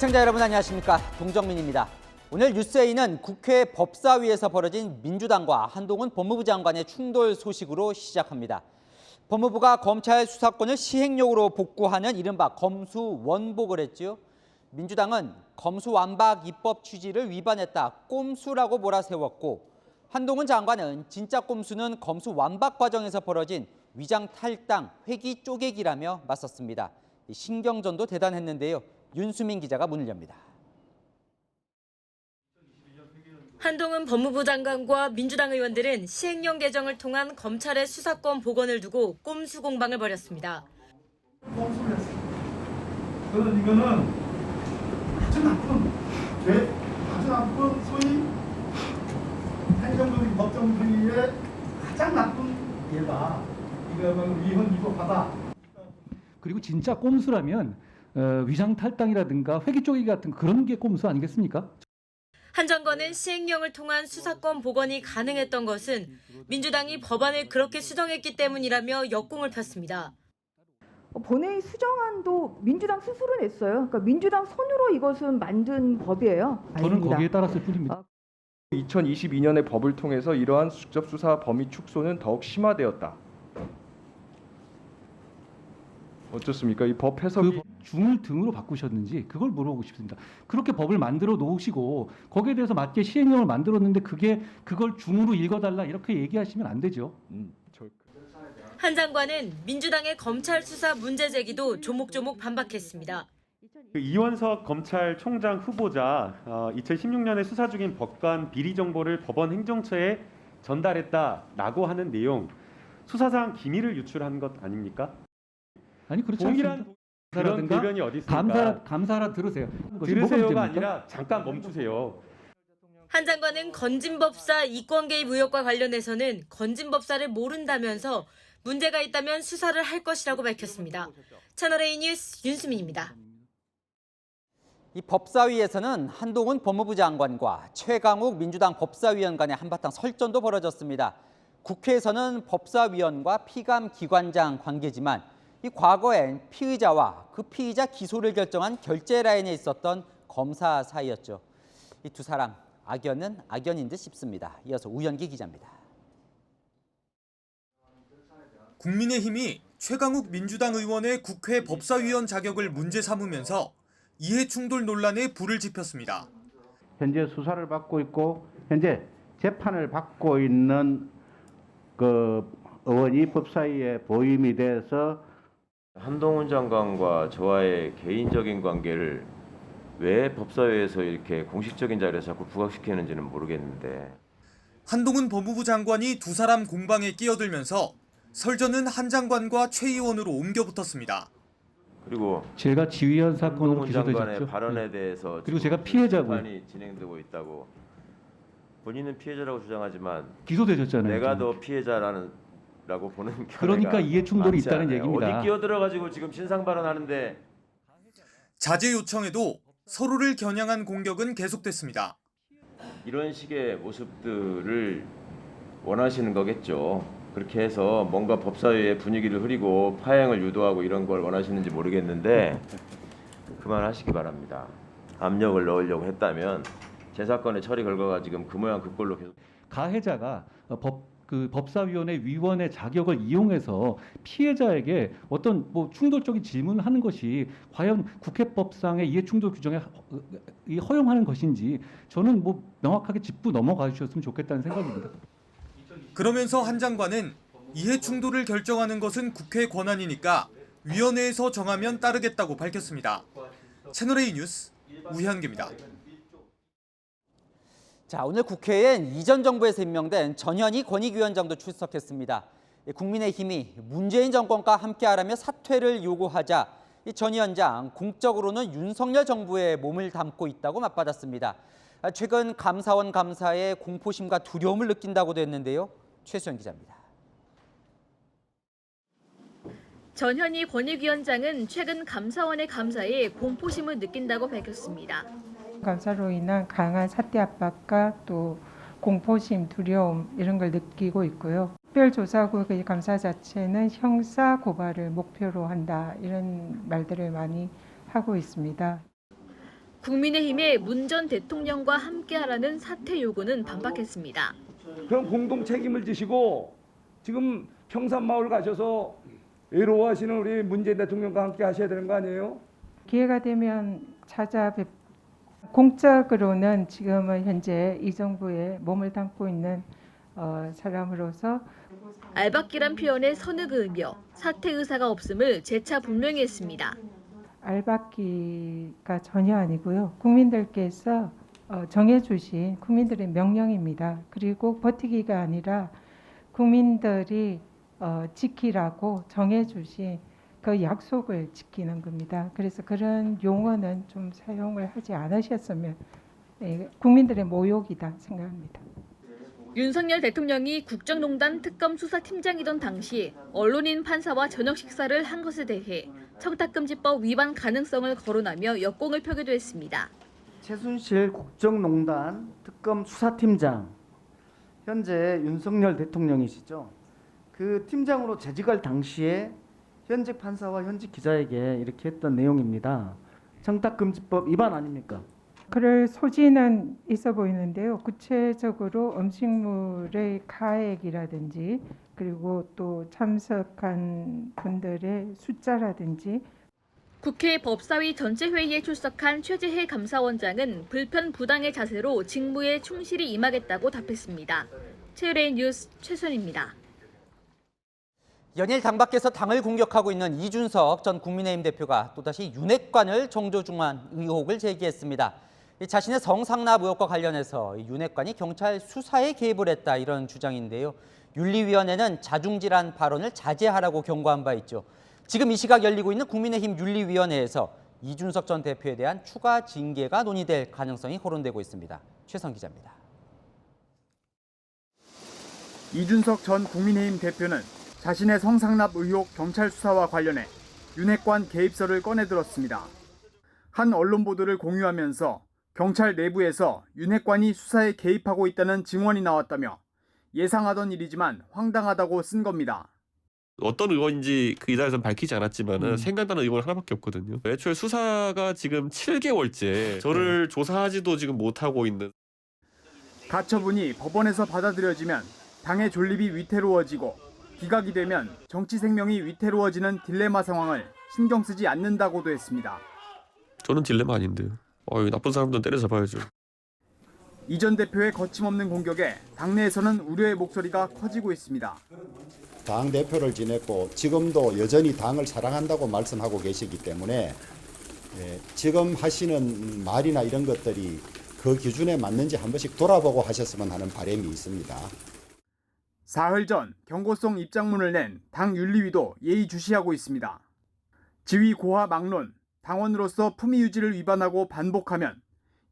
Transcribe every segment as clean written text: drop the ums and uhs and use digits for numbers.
시청자 여러분 안녕하십니까? 동정민입니다. 오늘 뉴스에이는 국회 법사위에서 벌어진 민주당과 한동훈 법무부 장관의 충돌 소식으로 시작합니다. 법무부가 검찰 수사권을 시행령으로 복구하는 이른바 검수원복을 했지요. 민주당은 검수완박 입법 취지를 위반했다, 꼼수라고 몰아세웠고, 한동훈 장관은 진짜 꼼수는 검수완박 과정에서 벌어진 위장 탈당, 회기 쪼개기라며 맞섰습니다. 신경전도 대단했는데요. 윤수민 기자가 문을 엽니다. 한동훈 법무부 장관과 민주당 의원들은 시행령 개정을 통한 검찰의 수사권 복원을 두고 꼼수 공방을 벌였습니다. 꼼수를 했어요. 저는 이거는 아주 나쁜 소위 행정적인 법정주의의 가장 나쁜 예다. 이거는 위헌 위법하다. 그리고 진짜 꼼수라면 위장 탈당이라든가 회기 쪼개기 같은 그런 게 꼼수 아니겠습니까? 한 장관은 시행령을 통한 수사권 복원이 가능했던 것은 민주당이 법안을 그렇게 수정했기 때문이라며 역공을 폈습니다. 본회의 수정안도 민주당 스스로 냈어요. 그러니까 민주당 손으로 이것은 만든 법이에요. 저는 아닙니다. 거기에 따랐을 뿐입니다. 2022년의 법을 통해서 이러한 직접 수사 범위 축소는 더욱 심화되었다. 어떻습니까? 이 법 해석이 그 중을 등으로 바꾸셨는지 그걸 물어보고 싶습니다. 그렇게 법을 만들어 놓으시고 거기에 대해서 맞게 시행령을 만들었는데 그걸 중으로 읽어달라 이렇게 얘기하시면 안 되죠. 한 장관은 민주당의 검찰 수사 문제 제기도 조목조목 반박했습니다. 이원석 검찰총장 후보자 2016년에 수사 중인 법관 비리 정보를 법원 행정처에 전달했다라고 하는 내용, 수사상 기밀을 유출한 것 아닙니까? 아니 그렇지 않습니다. 그런 대변이 어디 있습니까? 감사라 들으세요. 들으세요가 아니라 잠깐 멈추세요. 한 장관은 건진법사 이권 개입 의혹과 관련해서는 건진법사를 모른다면서 문제가 있다면 수사를 할 것이라고 밝혔습니다. 채널A 뉴스 윤수민입니다. 이 법사위에서는 한동훈 법무부 장관과 최강욱 민주당 법사위원 간의 한바탕 설전도 벌어졌습니다. 국회에서는 법사위원과 피감기관장 관계지만 이 과거엔 피의자와 그 피의자 기소를 결정한 결재 라인에 있었던 검사 사이였죠. 이 두 사람 악연은 악연인 듯 싶습니다. 이어서 우현기 기자입니다. 국민의힘이 최강욱 민주당 의원의 국회 법사위원 자격을 문제 삼으면서 이해충돌 논란에 불을 지폈습니다. 현재 수사를 받고 있고 현재 재판을 받고 있는 그 의원이 법사위에 보임이 돼서 한동훈 장관과 저와의 개인적인 관계를 왜 법사위에서 이렇게 공식적인 자리에서 자꾸 부각시키는지는 모르겠는데, 한동훈 법무부 장관이 두 사람 공방에 끼어들면서 설전은 한 장관과 최 의원으로 옮겨 붙었습니다. 그리고 제가 지휘한 사건으로 한동훈 장관의 기소되셨죠. 발언에 대해서 그리고 제가 피해자고요. 재판이 진행되고 있다고 본인은 피해자라고 주장하지만 기소되셨잖아요. 내가 지금. 더 피해자라고 보는 견해가 그러니까 이해충돌이 많지 있다는 않아요. 얘기입니다. 어디 끼어들어가지고 지금 신상 발언하는데. 자제 요청에도 서로를 겨냥한 공격은 계속됐습니다. 이런 식의 모습들을 원하시는 거겠죠. 그렇게 해서 뭔가 법사위의 분위기를 흐리고 파행을 유도하고 이런 걸 원하시는지 모르겠는데 그만하시기 바랍니다. 압력을 넣으려고 했다면 제 사건의 처리 결과가 지금 그 모양 그 꼴로 계속. 가해자가 법사위원회 위원의 자격을 이용해서 피해자에게 어떤 충돌적인 질문을 하는 것이 과연 국회법상의 이해충돌 규정에 허용하는 것인지 저는 명확하게 짚고 넘어가 주셨으면 좋겠다는 생각입니다. 그러면서 한 장관은 이해충돌을 결정하는 것은 국회 권한이니까 위원회에서 정하면 따르겠다고 밝혔습니다. 채널A 뉴스 우현기입니다. 자, 오늘 국회엔 이전 정부에서 임명된 전현희 권익위원장도 출석했습니다. 국민의힘이 문재인 정권과 함께하라며 사퇴를 요구하자 이 전 위원장 공적으로는 윤석열 정부에 몸을 담고 있다고 맞받았습니다. 최근 감사원 감사에 공포심과 두려움을 느낀다고도 했는데요. 최수연 기자입니다. 전현희 권익위원장은 최근 감사원의 감사에 공포심을 느낀다고 밝혔습니다. 감사로 인한 강한 사퇴 압박과 또 공포심, 두려움 이런 걸 느끼고 있고요. 특별조사국의 감사 자체는 형사 고발을 목표로 한다 이런 말들을 많이 하고 있습니다. 국민의힘의 문 전 대통령과 함께하라는 사퇴 요구는 반박했습니다. 그럼 공동 책임을 지시고 지금 평산마을 가셔서 외로워하시는 우리 문재인 대통령과 함께 하셔야 되는 거 아니에요? 기회가 되면 찾아뵙. 공적으로는 지금은 현재 이 정부에 몸을 담고 있는 사람으로서 알박기란 표현에 선을 그으며 사퇴 의사가 없음을 재차 분명히 했습니다. 알박기가 전혀 아니고요. 국민들께서 정해주신 국민들의 명령입니다. 그리고 버티기가 아니라 국민들이 지키라고 정해주신 그 약속을 지키는 겁니다. 그래서 그런 용어는 좀 사용을 하지 않으셨으면 국민들의 모욕이다 생각합니다. 윤석열 대통령이 국정농단 특검 수사팀장이던 당시 언론인 판사와 저녁 식사를 한 것에 대해 청탁금지법 위반 가능성을 거론하며 역공을 펴기도 했습니다. 최순실 국정농단 특검 수사팀장, 현재 윤석열 대통령이시죠. 그 팀장으로 재직할 당시에 현직 판사와 현직 기자에게 이렇게 했던 내용입니다. 청탁금지법 위반 아닙니까? 그럴 소지는 있어 보이는데요. 구체적으로 음식물의 가액이라든지 그리고 또 참석한 분들의 숫자라든지. 국회 법사위 전체 회의에 출석한 최재해 감사원장은 불편 부당의 자세로 직무에 충실히 임하겠다고 답했습니다. 최유레인 뉴스 최선입니다. 연일 당 밖에서 당을 공격하고 있는 이준석 전 국민의힘 대표가 또다시 윤핵관을 정조중한 의혹을 제기했습니다. 자신의 성상납 의혹과 관련해서 윤핵관이 경찰 수사에 개입을 했다 이런 주장인데요. 윤리위원회는 자중질환 발언을 자제하라고 경고한 바 있죠. 지금 이 시각 열리고 있는 국민의힘 윤리위원회에서 이준석 전 대표에 대한 추가 징계가 논의될 가능성이 거론되고 있습니다. 최선 기자입니다. 이준석 전 국민의힘 대표는 자신의 성상납 의혹 경찰 수사와 관련해 윤핵관 개입설을 꺼내들었습니다. 한 언론 보도를 공유하면서 경찰 내부에서 윤핵관이 수사에 개입하고 있다는 증언이 나왔다며 예상하던 일이지만 황당하다고 쓴 겁니다. 어떤 의원인지 그 이 자리에서는 밝히지 않았지만 생각나는 의원 하나밖에 없거든요. 애초에 수사가 지금 7개월째 저를 조사하지도 지금 못하고 있는. 가처분이 법원에서 받아들여지면 당의 존립이 위태로워지고 기각이 되면 정치 생명이 위태로워지는 딜레마 상황을 신경 쓰지 않는다고도 했습니다. 저는 딜레마 아닌데요. 나쁜 사람들은 때려잡아야죠. 이 전 대표의 거침없는 공격에 당내에서는 우려의 목소리가 커지고 있습니다. 당대표를 지냈고 지금도 여전히 당을 사랑한다고 말씀하고 계시기 때문에 지금 하시는 말이나 이런 것들이 그 기준에 맞는지 한 번씩 돌아보고 하셨으면 하는 바람이 있습니다. 사흘 전 경고성 입장문을 낸 당 윤리위도 예의주시하고 있습니다. 지위 고하 막론, 당원으로서 품위 유지를 위반하고 반복하면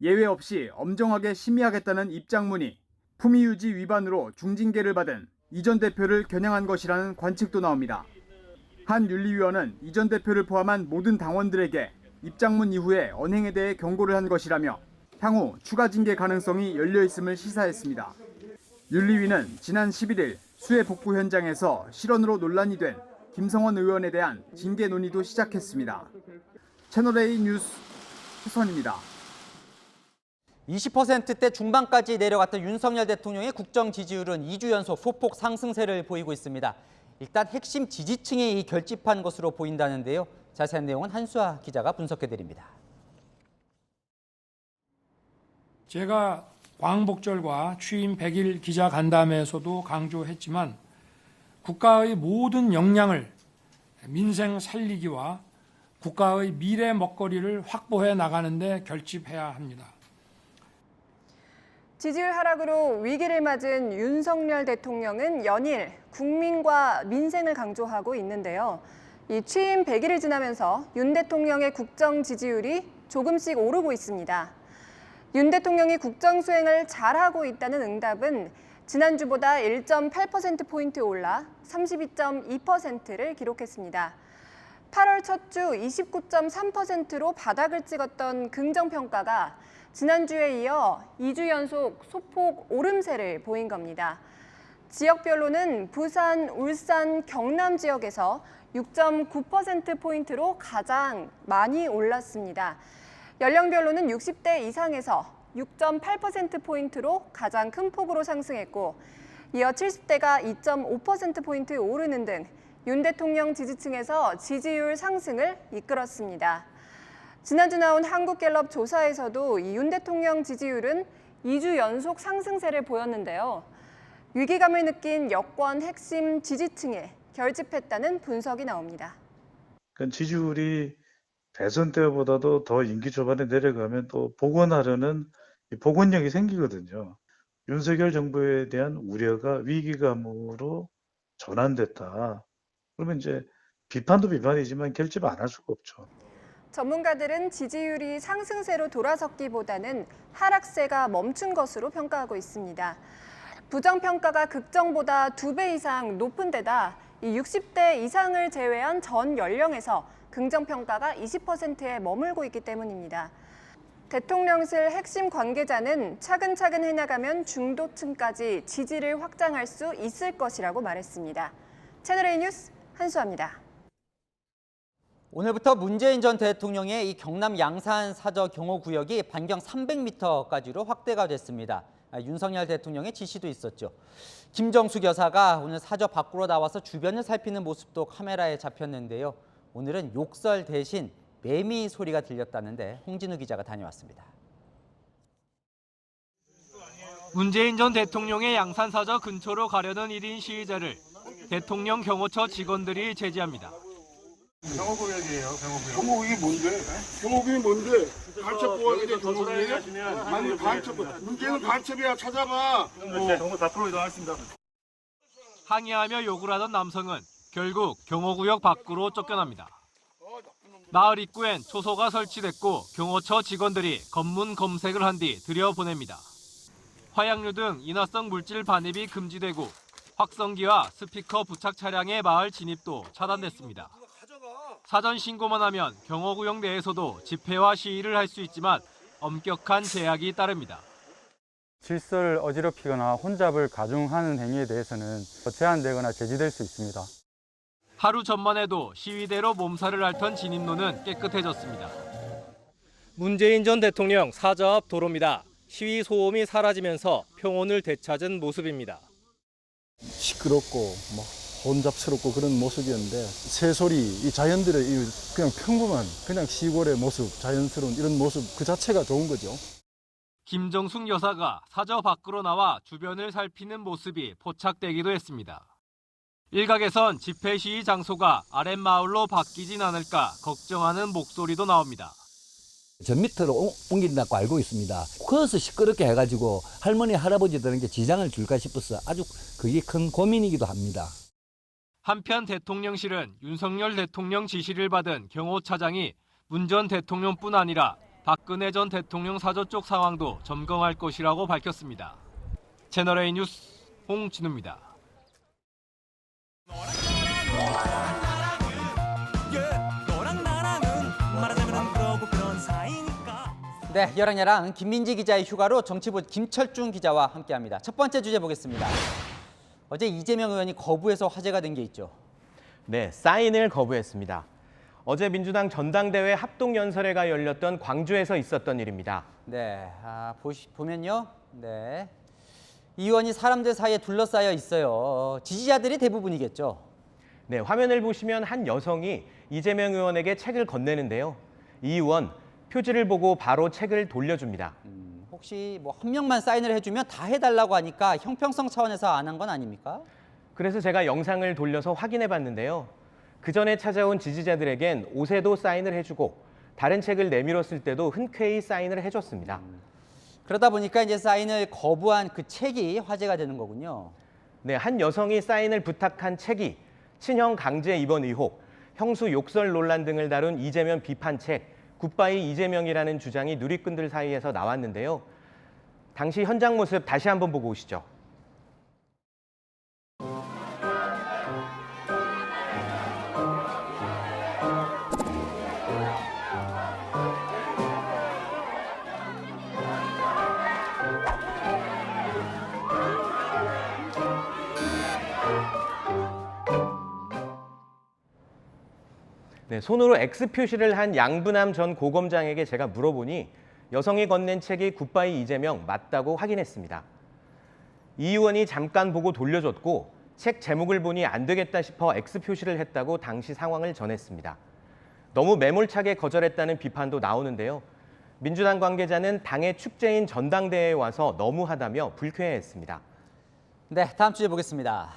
예외 없이 엄정하게 심의하겠다는 입장문이 품위 유지 위반으로 중징계를 받은 이 전 대표를 겨냥한 것이라는 관측도 나옵니다. 한 윤리위원은 이 전 대표를 포함한 모든 당원들에게 입장문 이후에 언행에 대해 경고를 한 것이라며 향후 추가 징계 가능성이 열려있음을 시사했습니다. 윤리위는 지난 11일 수해 복구 현장에서 실언으로 논란이 된 김성원 의원에 대한 징계 논의도 시작했습니다. 채널A 뉴스 최선입니다. 20%대 중반까지 내려갔던 윤석열 대통령의 국정 지지율은 2주 연속 소폭 상승세를 보이고 있습니다. 일단 핵심 지지층이 이 결집한 것으로 보인다는데요. 자세한 내용은 한수아 기자가 분석해드립니다. 제가 광복절과 취임 100일 기자간담회에서도 강조했지만 국가의 모든 역량을 민생 살리기와 국가의 미래 먹거리를 확보해 나가는 데 결집해야 합니다. 지지율 하락으로 위기를 맞은 윤석열 대통령은 연일 국민과 민생을 강조하고 있는데요. 이 취임 100일을 지나면서 윤 대통령의 국정 지지율이 조금씩 오르고 있습니다. 윤 대통령이 국정 수행을 잘하고 있다는 응답은 지난주보다 1.8%포인트 올라 32.2%를 기록했습니다. 8월 첫 주 29.3%로 바닥을 찍었던 긍정평가가 지난주에 이어 2주 연속 소폭 오름세를 보인 겁니다. 지역별로는 부산, 울산, 경남 지역에서 6.9%포인트로 가장 많이 올랐습니다. 연령별로는 60대 이상에서 6.8%포인트로 가장 큰 폭으로 상승했고 이어 70대가 2.5%포인트 오르는 등 윤 대통령 지지층에서 지지율 상승을 이끌었습니다. 지난주 나온 한국갤럽 조사에서도 이 윤 대통령 지지율은 2주 연속 상승세를 보였는데요. 위기감을 느낀 여권 핵심 지지층에 결집했다는 분석이 나옵니다. 지지율이 대선 때보다도 더 임기 초반에 내려가면 또 복원하려는 복원력이 생기거든요. 윤석열 정부에 대한 우려가 위기감으로 전환됐다. 그러면 이제 비판도 비판이지만 결집 안 할 수가 없죠. 전문가들은 지지율이 상승세로 돌아섰기보다는 하락세가 멈춘 것으로 평가하고 있습니다. 부정평가가 극정보다 2배 이상 높은 데다 60대 이상을 제외한 전 연령에서 긍정평가가 20%에 머물고 있기 때문입니다. 대통령실 핵심 관계자는 차근차근 해나가면 중도층까지 지지를 확장할 수 있을 것이라고 말했습니다. 채널A 뉴스 한수아입니다. 오늘부터 문재인 전 대통령의 이 경남 양산 사저 경호구역이 반경 300m까지로 확대가 됐습니다. 윤석열 대통령의 지시도 있었죠. 김정숙 여사가 오늘 사저 밖으로 나와서 주변을 살피는 모습도 카메라에 잡혔는데요. 오늘은 욕설 대신 매미 소리가 들렸다는데 홍진우 기자가 다녀왔습니다. 문재인 전 대통령의 양산사저 근처로 가려는 1인 시위자를 대통령 경호처 직원들이 제지합니다. 경호구역이에요, 경호구역. 경호구역이 뭔데? 경호구역이 뭔데? 간첩보안인데 경호구역이야? 아니, 간첩, 문제는 간첩이야, 찾아봐. 경호 밖으로 이동하겠습니다. 항의하며 욕을 하던 남성은 결국 경호구역 밖으로 쫓겨납니다. 마을 입구엔 초소가 설치됐고 경호처 직원들이 검문 검색을 한 뒤 들여보냅니다. 화약류 등 인화성 물질 반입이 금지되고 확성기와 스피커 부착 차량의 마을 진입도 차단됐습니다. 사전 신고만 하면 경호구역 내에서도 집회와 시위를 할 수 있지만 엄격한 제약이 따릅니다. 질서를 어지럽히거나 혼잡을 가중하는 행위에 대해서는 제한되거나 제지될 수 있습니다. 하루 전만 해도 시위대로 몸살을 앓던 진입로는 깨끗해졌습니다. 문재인 전 대통령 사저 앞 도로입니다. 시위 소음이 사라지면서 평온을 되찾은 모습입니다. 시끄럽고 혼잡스럽고 그런 모습이었는데 새소리, 이 자연들의 그냥 평범한 그냥 시골의 모습, 자연스러운 이런 모습 그 자체가 좋은 거죠. 김정숙 여사가 사저 밖으로 나와 주변을 살피는 모습이 포착되기도 했습니다. 일각에선 집회 시위 장소가 아랫마을로 바뀌진 않을까 걱정하는 목소리도 나옵니다. 저 밑으로 옮긴다고 알고 있습니다. 커서 시끄럽게 해가지고 할머니, 할아버지들에게 지장을 줄까 싶어서 아주 그게 큰 고민이기도 합니다. 한편 대통령실은 윤석열 대통령 지시를 받은 경호차장이 문 전 대통령뿐 아니라 박근혜 전 대통령 사저 쪽 상황도 점검할 것이라고 밝혔습니다. 채널A 뉴스 홍진우입니다. 네, 여랑야랑 김민지 기자의 휴가로 정치부 김철중 기자와 함께합니다. 첫 번째 주제 보겠습니다. 어제 이재명 의원이 거부해서 화제가 된 게 있죠. 네, 사인을 거부했습니다. 어제 민주당 전당대회 합동연설회가 열렸던 광주에서 있었던 일입니다. 네, 보면요. 네, 이 의원이 사람들 사이에 둘러싸여 있어요. 지지자들이 대부분이겠죠. 네, 화면을 보시면 한 여성이 이재명 의원에게 책을 건네는데요. 이 의원 표지를 보고 바로 책을 돌려줍니다. 혹시 뭐 한 명만 사인을 해주면 다 해달라고 하니까 형평성 차원에서 안 한 건 아닙니까? 그래서 제가 영상을 돌려서 확인해 봤는데요. 그 전에 찾아온 지지자들에겐 옷에도 사인을 해주고 다른 책을 내밀었을 때도 흔쾌히 사인을 해줬습니다. 그러다 보니까 이제 사인을 거부한 그 책이 화제가 되는 거군요. 네, 한 여성이 사인을 부탁한 책이 친형 강제 입원 의혹, 형수 욕설 논란 등을 다룬 이재명 비판책 굿바이 이재명이라는 주장이 누리꾼들 사이에서 나왔는데요. 당시 현장 모습 다시 한번 보고 오시죠. 네, 손으로 X 표시를 한 양분남 전 고검장에게 제가 물어보니 여성이 건넨 책이 굿바이 이재명 맞다고 확인했습니다. 이 의원이 잠깐 보고 돌려줬고 책 제목을 보니 안 되겠다 싶어 X 표시를 했다고 당시 상황을 전했습니다. 너무 매몰차게 거절했다는 비판도 나오는데요. 민주당 관계자는 당의 축제인 전당대회에 와서 너무하다며 불쾌해했습니다. 네, 다음 주제 보겠습니다.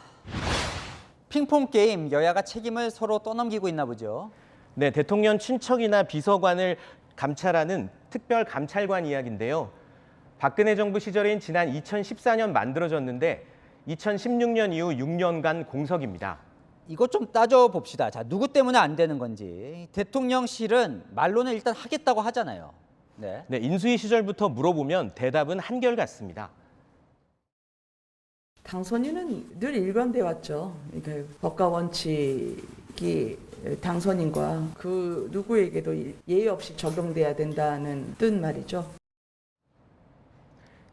핑퐁 게임, 여야가 책임을 서로 떠넘기고 있나 보죠. 네, 대통령 친척이나 비서관을 감찰하는 특별감찰관 이야기인데요. 박근혜 정부 시절인 지난 2014년 만들어졌는데 2016년 이후 6년간 공석입니다. 이것 좀 따져봅시다. 자, 누구 때문에 안 되는 건지. 대통령실은 말로는 일단 하겠다고 하잖아요. 네. 네, 인수위 시절부터 물어보면 대답은 한결같습니다. 당선인은 늘 일관돼 왔죠. 그러니까 법과 원칙이 당선인과 그 누구에게도 예의 없이 적용돼야 된다는 뜻 말이죠.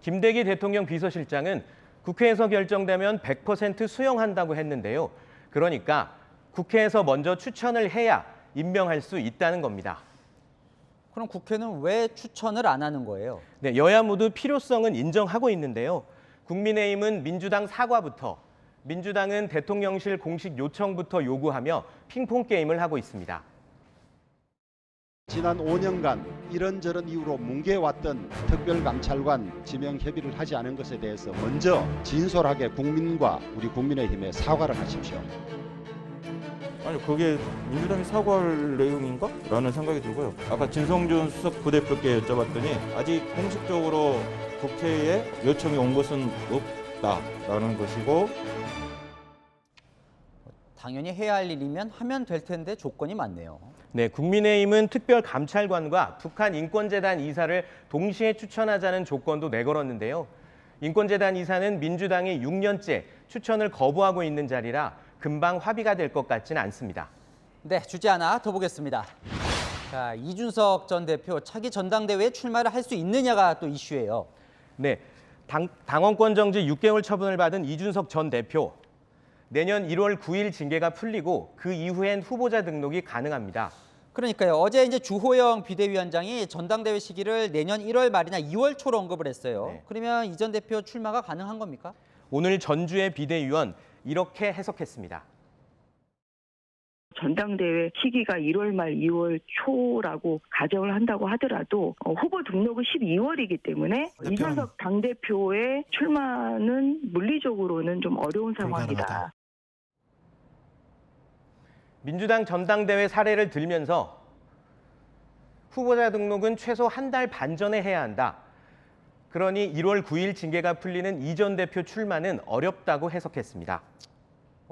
김대기 대통령 비서실장은 국회에서 결정되면 100% 수용한다고 했는데요. 그러니까 국회에서 먼저 추천을 해야 임명할 수 있다는 겁니다. 그럼 국회는 왜 추천을 안 하는 거예요? 네, 여야 모두 필요성은 인정하고 있는데요. 국민의힘은 민주당 사과부터, 민주당은 대통령실 공식 요청부터 요구하며 핑퐁 게임을 하고 있습니다. 지난 5년간 이런저런 이유로 뭉개왔던 특별감찰관 지명 협의를 하지 않은 것에 대해서 먼저 진솔하게 국민과 우리 국민의힘에 사과를 하십시오. 아니 그게 민주당이 사과할 내용인가? 라는 생각이 들고요. 아까 진성준 수석 부대표께 여쭤봤더니 아직 공식적으로 국회에 요청이 온 것은 없다라는 것이고 당연히 해야 할 일이면 하면 될 텐데 조건이 많네요. 네, 국민의힘은 특별감찰관과 북한 인권재단 이사를 동시에 추천하자는 조건도 내걸었는데요. 인권재단 이사는 민주당이 6년째 추천을 거부하고 있는 자리라 금방 합의가 될 것 같지는 않습니다. 네, 주제 하나 더 보겠습니다. 자, 이준석 전 대표 차기 전당대회에 출마를 할 수 있느냐가 또 이슈예요. 네, 당원권 정지 6개월 처분을 받은 이준석 전 대표. 내년 1월 9일 징계가 풀리고 그 이후엔 후보자 등록이 가능합니다. 그러니까요. 어제 이제 주호영 비대위원장이 전당대회 시기를 내년 1월 말이나 2월 초로 언급을 했어요. 네. 그러면 이 전 대표 출마가 가능한 겁니까? 오늘 전주의 비대위원 이렇게 해석했습니다. 전당대회 시기가 1월 말 2월 초라고 가정을 한다고 하더라도 후보 등록은 12월이기 때문에 이준석 당대표의 출마는 물리적으로는 좀 어려운 상황이다. 민주당 전당대회 사례를 들면서 후보자 등록은 최소 한 달 반 전에 해야 한다. 그러니 1월 9일 징계가 풀리는 이 전 대표 출마는 어렵다고 해석했습니다.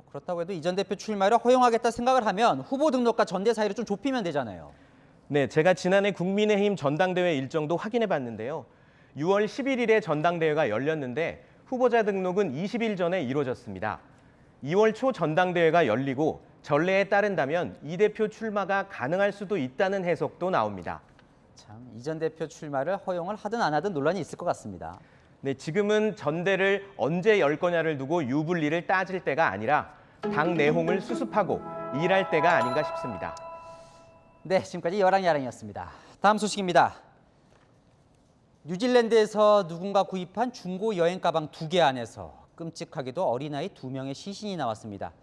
그렇다고 해도 이 전 대표 출마를 허용하겠다 생각을 하면 후보 등록과 전대 사이를 좀 좁히면 되잖아요. 네, 제가 지난해 국민의힘 전당대회 일정도 확인해 봤는데요. 6월 11일에 전당대회가 열렸는데 후보자 등록은 20일 전에 이루어졌습니다. 2월 초 전당대회가 열리고 전례에 따른다면 이 대표 출마가 가능할 수도 있다는 해석도 나옵니다. 참, 이 전 대표 출마를 허용을 하든 안 하든 논란이 있을 것 같습니다. 네, 지금은 전대를 언제 열 거냐를 두고 유불리를 따질 때가 아니라 당 내홍을 수습하고 일할 때가 아닌가 싶습니다. 네, 지금까지 여랑야랑이었습니다. 다음 소식입니다. 뉴질랜드에서 누군가 구입한 중고 여행 가방 2개 안에서 끔찍하게도 어린아이 2명의 시신이 나왔습니다.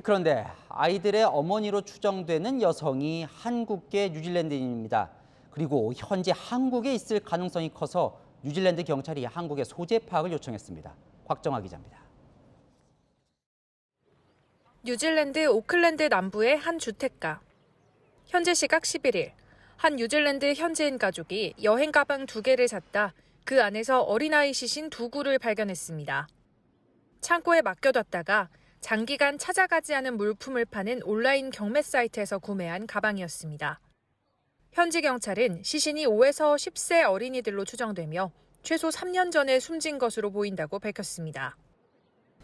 그런데 아이들의 어머니로 추정되는 여성이 한국계 뉴질랜드인입니다. 그리고 현재 한국에 있을 가능성이 커서 뉴질랜드 경찰이 한국의 소재 파악을 요청했습니다. 곽정아 기자입니다. 뉴질랜드 오클랜드 남부의 한 주택가. 현재 시각 11일, 한 뉴질랜드 현지인 가족이 여행 가방 2개를 샀다 그 안에서 어린아이 시신 2구를 발견했습니다. 창고에 맡겨뒀다가 장기간 찾아가지 않은 물품을 파는 온라인 경매 사이트에서 구매한 가방이었습니다. 현지 경찰은 시신이 5에서 10세 어린이들로 추정되며 최소 3년 전에 숨진 것으로 보인다고 밝혔습니다.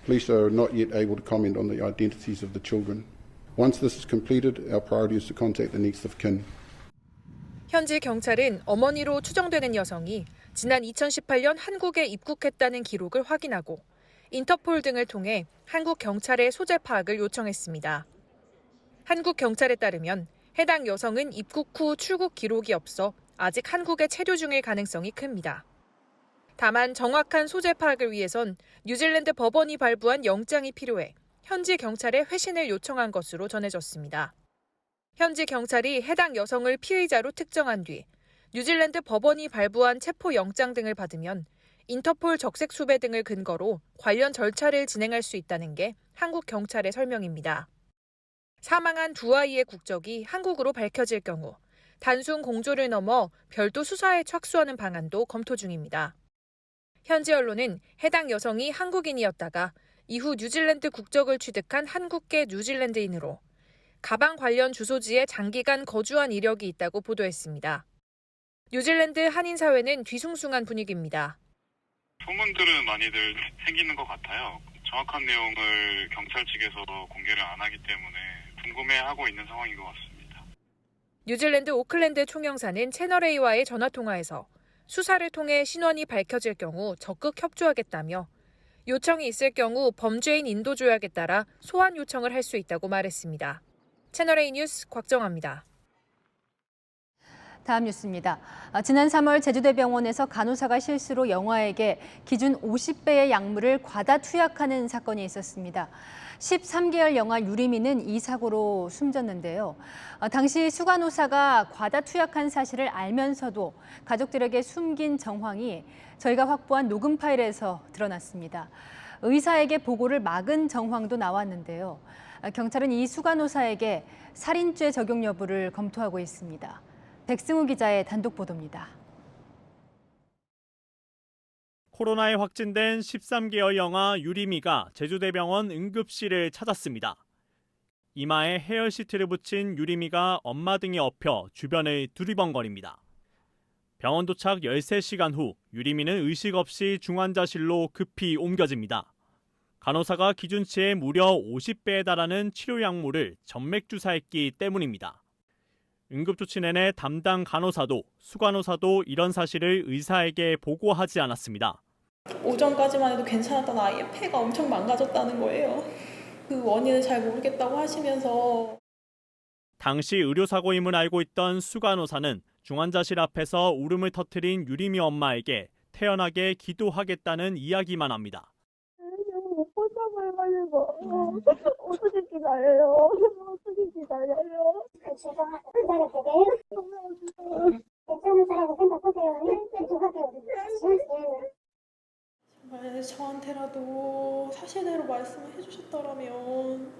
Police are not yet able to comment on the identities of the children. Once this is completed, our priority is to contact the next of kin. 현지 경찰은 어머니로 추정되는 여성이 지난 2018년 한국에 입국했다는 기록을 확인하고 인터폴 등을 통해 한국 경찰의 소재 파악을 요청했습니다. 한국 경찰에 따르면 해당 여성은 입국 후 출국 기록이 없어 아직 한국에 체류 중일 가능성이 큽니다. 다만 정확한 소재 파악을 위해선 뉴질랜드 법원이 발부한 영장이 필요해 현지 경찰에 회신을 요청한 것으로 전해졌습니다. 현지 경찰이 해당 여성을 피의자로 특정한 뒤 뉴질랜드 법원이 발부한 체포 영장 등을 받으면 인터폴 적색 수배 등을 근거로 관련 절차를 진행할 수 있다는 게 한국 경찰의 설명입니다. 사망한 두 아이의 국적이 한국으로 밝혀질 경우 단순 공조를 넘어 별도 수사에 착수하는 방안도 검토 중입니다. 현지 언론은 해당 여성이 한국인이었다가 이후 뉴질랜드 국적을 취득한 한국계 뉴질랜드인으로 가방 관련 주소지에 장기간 거주한 이력이 있다고 보도했습니다. 뉴질랜드 한인 사회는 뒤숭숭한 분위기입니다. 소문들은 많이들 생기는 것 같아요. 정확한 내용을 경찰 측에서 공개를 안 하기 때문에 궁금해하고 있는 상황인 것 같습니다. 뉴질랜드 오클랜드 총영사는 채널A와의 전화통화에서 수사를 통해 신원이 밝혀질 경우 적극 협조하겠다며 요청이 있을 경우 범죄인 인도 조약에 따라 소환 요청을 할 수 있다고 말했습니다. 채널A 뉴스 곽정아입니다. 다음 뉴스입니다. 지난 3월 제주대병원에서 간호사가 실수로 영아에게 기준 50배의 약물을 과다 투약하는 사건이 있었습니다. 13개월 영아 유리미는 이 사고로 숨졌는데요. 당시 수간호사가 과다 투약한 사실을 알면서도 가족들에게 숨긴 정황이 저희가 확보한 녹음 파일에서 드러났습니다. 의사에게 보고를 막은 정황도 나왔는데요. 경찰은 이 수간호사에게 살인죄 적용 여부를 검토하고 있습니다. 백승우 기자의 단독 보도입니다. 코로나에 확진된 13개월 영아 유리미가 제주대병원 응급실을 찾았습니다. 이마에 헤어시트를 붙인 유리미가 엄마 등에 엎여 주변을 두리번거립니다. 병원 도착 13시간 후 유리미는 의식 없이 중환자실로 급히 옮겨집니다. 간호사가 기준치의 무려 50배에 달하는 치료 약물을 점맥 주사했기 때문입니다. 응급조치 내내 담당 간호사도 수간호사도 이런 사실을 의사에게 보고하지 않았습니다. 오전까지만 해도 괜찮았던 아이의 폐가 엄청 망가졌다는 거예요. 그 원인을 잘 모르겠다고 하시면서 당시 의료사고임을 알고 있던 수간호사는 중환자실 앞에서 울음을 터뜨린 유리미 엄마에게 태연하게 기도하겠다는 이야기만 합니다. 포장을 해가지고 어떻게 기다려요? 어떻게 기다려요? 제가 혼자를 되게 괜찮은 사람을 생각하세요. 정말 저한테라도 사실대로 말씀을 해주셨더라면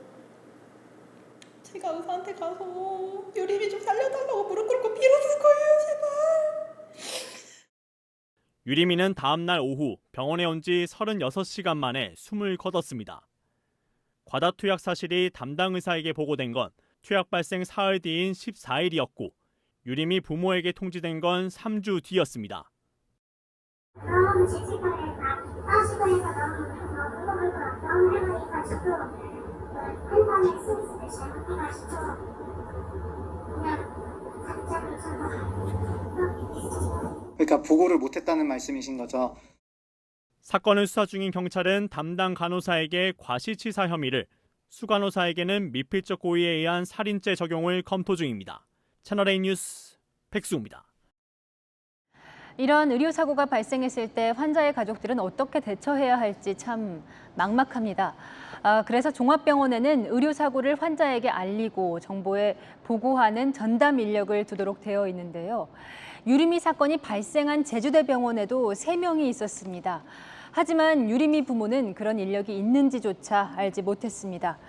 제가 의사한테 가서 유리미 좀 살려달라고 무릎 꿇고 빌었을 거예요, 제발. 유리미는 다음 날 오후 병원에 온 지 36시간 만에 숨을 거뒀습니다. 과다 투약 사실이 담당 의사에게 보고된 건 투약 발생 사흘 뒤인 14일이었고 유리미 부모에게 통지된 건 3주 뒤였습니다. 그러니까 보고를 못했다는 말씀이신 거죠? 사건을 수사 중인 경찰은 담당 간호사에게 과시치사 혐의를, 수간호사에게는 미필적 고의에 의한 살인죄 적용을 검토 중입니다. 채널A 뉴스 백수입니다. 이런 의료사고가 발생했을 때 환자의 가족들은 어떻게 대처해야 할지 참 막막합니다. 그래서 종합병원에는 의료사고를 환자에게 알리고 정보에 보고하는 전담 인력을 두도록 되어 있는데요. 유리미 사건이 발생한 제주대병원에도 3명이 있었습니다. 하지만 유리미 부모는 그런 인력이 있는지조차 알지 못했습니다.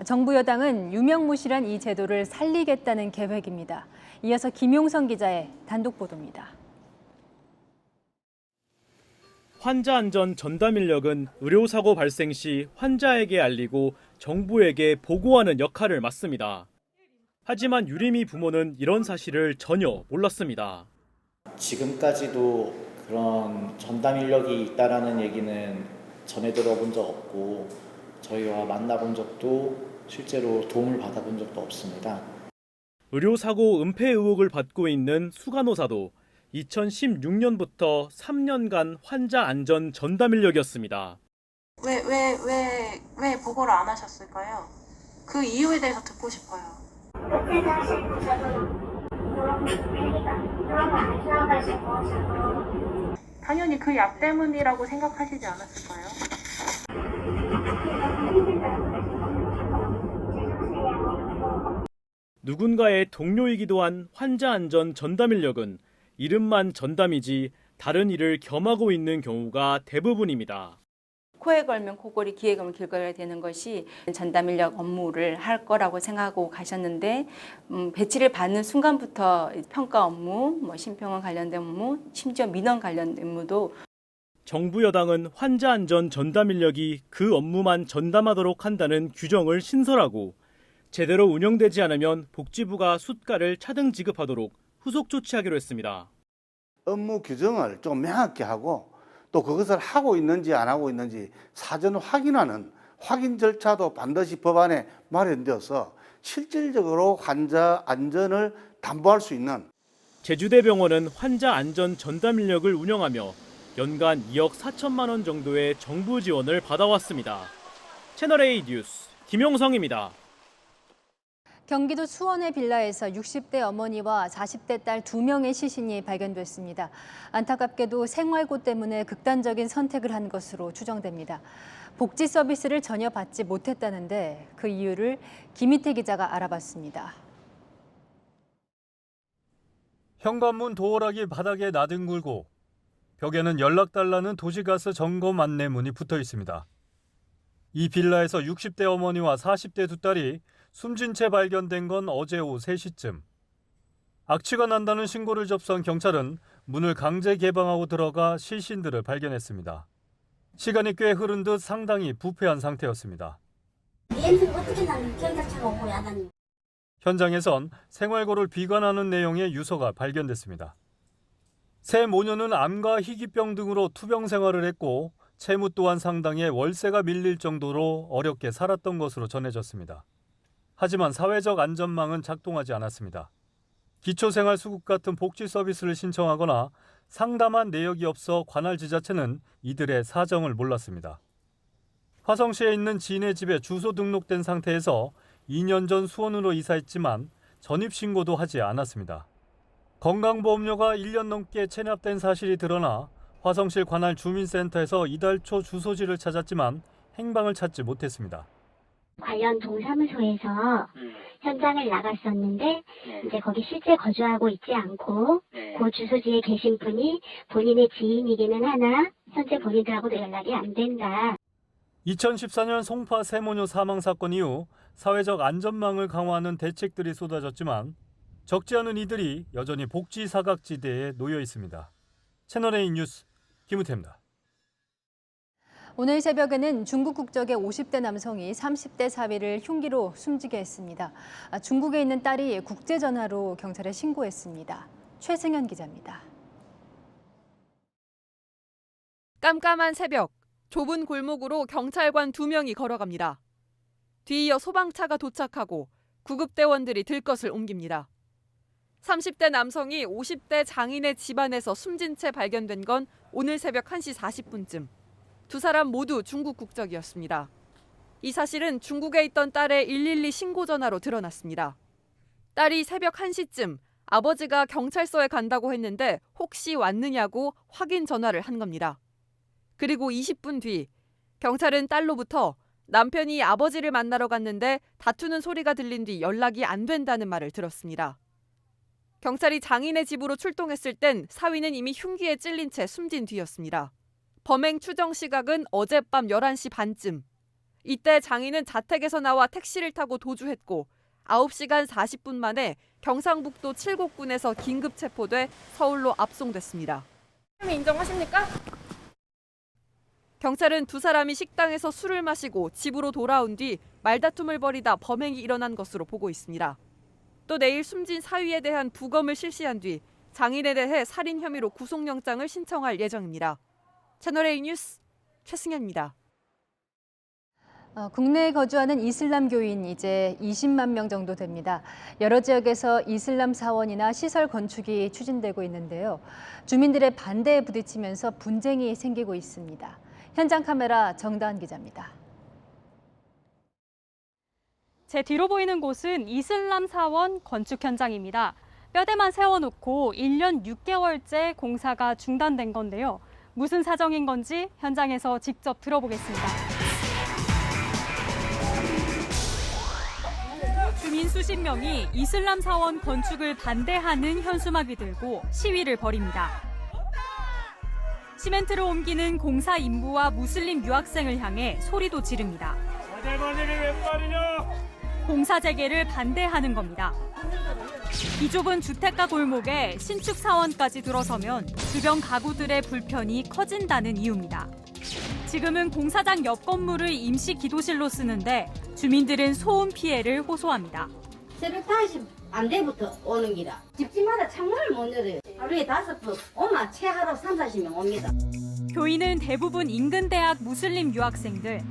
정부 여당은 유명무실한 이 제도를 살리겠다는 계획입니다. 이어서 김용선 기자의 단독 보도입니다. 환자 안전 전담 인력은 의료사고 발생 시 환자에게 알리고 정부에게 보고하는 역할을 맡습니다. 하지만 유리미 부모는 이런 사실을 전혀 몰랐습니다. 지금까지도 그런 전담 인력이 있다라는 얘기는 전해 들어본 적 없고 저희와 만나본 적도 실제로 도움을 받아본 적도 없습니다. 의료사고 은폐 의혹을 받고 있는 수간호사도 2016년부터 3년간 환자 안전 전담 인력이었습니다. 왜 보고를 안 하셨을까요? 그 이유에 대해서 듣고 싶어요. 당연히 그 약 때문이라고 생각하시지 않았을까요? 누군가의 동료이기도 한 환자 안전 전담 인력은 이름만 전담이지 다른 일을 겸하고 있는 경우가 대부분입니다. 코에 걸면 코골이, 귀에 걸면 길거리가 되는 것이 전담 인력 업무를 할 거라고 생각하고 가셨는데 배치를 받는 순간부터 평가 업무, 심평원 관련된 업무, 심지어 민원 관련 업무도 정부 여당은 환자 안전 전담 인력이 그 업무만 전담하도록 한다는 규정을 신설하고 제대로 운영되지 않으면 복지부가 숫가를 차등 지급하도록 후속 조치하기로 했습니다. 업무 규정을 좀 명확히 하고 또 그것을 하고 있는지 안 하고 있는지 사전 확인하는 확인 절차도 반드시 법안에 마련되어서 실질적으로 환자 안전을 담보할 수 있는 제주대병원은 환자 안전 전담 인력을 운영하며 연간 2억 4천만 원 정도의 정부 지원을 받아왔습니다. 채널A 뉴스 김용성입니다. 경기도 수원의 빌라에서 60대 어머니와 40대 딸 2명의 시신이 발견됐습니다. 안타깝게도 생활고 때문에 극단적인 선택을 한 것으로 추정됩니다. 복지 서비스를 전혀 받지 못했다는데 그 이유를 김희태 기자가 알아봤습니다. 현관문 도어락이 바닥에 나뒹굴고 벽에는 연락달라는 도시가스 점검 안내문이 붙어 있습니다. 이 빌라에서 60대 어머니와 40대 두 딸이 숨진 채 발견된 건 어제 오후 3시쯤. 악취가 난다는 신고를 접수한 경찰은 문을 강제 개방하고 들어가 시신들을 발견했습니다. 시간이 꽤 흐른 듯 상당히 부패한 상태였습니다. 현장에선 생활고를 비관하는 내용의 유서가 발견됐습니다. 새 모녀는 암과 희귀병 등으로 투병 생활을 했고 채무 또한 상당히 월세가 밀릴 정도로 어렵게 살았던 것으로 전해졌습니다. 하지만 사회적 안전망은 작동하지 않았습니다. 기초생활수급 같은 복지 서비스를 신청하거나 상담한 내역이 없어 관할 지자체는 이들의 사정을 몰랐습니다. 화성시에 있는 지인의 집에 주소 등록된 상태에서 2년 전 수원으로 이사했지만 전입신고도 하지 않았습니다. 건강보험료가 1년 넘게 체납된 사실이 드러나 화성시 관할 주민센터에서 이달 초 주소지를 찾았지만 행방을 찾지 못했습니다. 관련 동사무소에서 현장을 나갔었는데 이제 거기 실제 거주하고 있지 않고 그 주소지에 계신 분이 본인의 지인이기는 하나 현재 본인들하고도 연락이 안 된다. 2014년 송파 세모녀 사망 사건 이후 사회적 안전망을 강화하는 대책들이 쏟아졌지만 적지 않은 이들이 여전히 복지 사각지대에 놓여 있습니다. 채널A 뉴스 김우태입니다. 오늘 새벽에는 중국 국적의 50대 남성이 30대 사위를 흉기로 숨지게 했습니다. 중국에 있는 딸이 국제전화로 경찰에 신고했습니다. 최승현 기자입니다. 깜깜한 새벽, 좁은 골목으로 경찰관 2명이 걸어갑니다. 뒤이어 소방차가 도착하고 구급대원들이 들것을 옮깁니다. 30대 남성이 50대 장인의 집안에서 숨진 채 발견된 건 오늘 새벽 1시 40분쯤. 두 사람 모두 중국 국적이었습니다. 이 사실은 중국에 있던 딸의 112 신고 전화로 드러났습니다. 딸이 새벽 1시쯤 아버지가 경찰서에 간다고 했는데 혹시 왔느냐고 확인 전화를 한 겁니다. 그리고 20분 뒤 경찰은 딸로부터 남편이 아버지를 만나러 갔는데 다투는 소리가 들린 뒤 연락이 안 된다는 말을 들었습니다. 경찰이 장인의 집으로 출동했을 땐 사위는 이미 흉기에 찔린 채 숨진 뒤였습니다. 범행 추정 시각은 어젯밤 11시 반쯤. 이때 장인은 자택에서 나와 택시를 타고 도주했고 9시간 40분 만에 경상북도 칠곡군에서 긴급 체포돼 서울로 압송됐습니다. 인정하십니까? 경찰은 두 사람이 식당에서 술을 마시고 집으로 돌아온 뒤 말다툼을 벌이다 범행이 일어난 것으로 보고 있습니다. 또 내일 숨진 사위에 대한 부검을 실시한 뒤 장인에 대해 살인 혐의로 구속영장을 신청할 예정입니다. 채널A 뉴스 최승현입니다. 국내에 거주하는 이슬람교인 이제 20만 명 정도 됩니다. 여러 지역에서 이슬람 사원이나 시설 건축이 추진되고 있는데요. 주민들의 반대에 부딪히면서 분쟁이 생기고 있습니다. 현장 카메라 정다은 기자입니다. 제 뒤로 보이는 곳은 이슬람 사원 건축 현장입니다. 뼈대만 세워놓고 1년 6개월째 공사가 중단된 건데요. 무슨 사정인 건지 현장에서 직접 들어보겠습니다. 주민 수십 명이 이슬람 사원 건축을 반대하는 현수막을 들고 시위를 벌입니다. 시멘트를 옮기는 공사 인부와 무슬림 유학생을 향해 소리도 지릅니다. 공사 재개를 반대하는 겁니다. 이 좁은 주택가 골목에 신축 사원까지 들어서면 주변 가구들의 불편이 커진다는 이유입니다. 지금은 공사장 옆 건물을 임시 기도실로 쓰는데 주민들은 소음 피해를 호소합니다. 새벽 5시 반대부터 오는 기라. 집집마다 창문을 못 열어요. 하루에 5번 오면 최하로 3, 40명 옵니다. 교인은 대부분 인근 대학 무슬림 유학생들.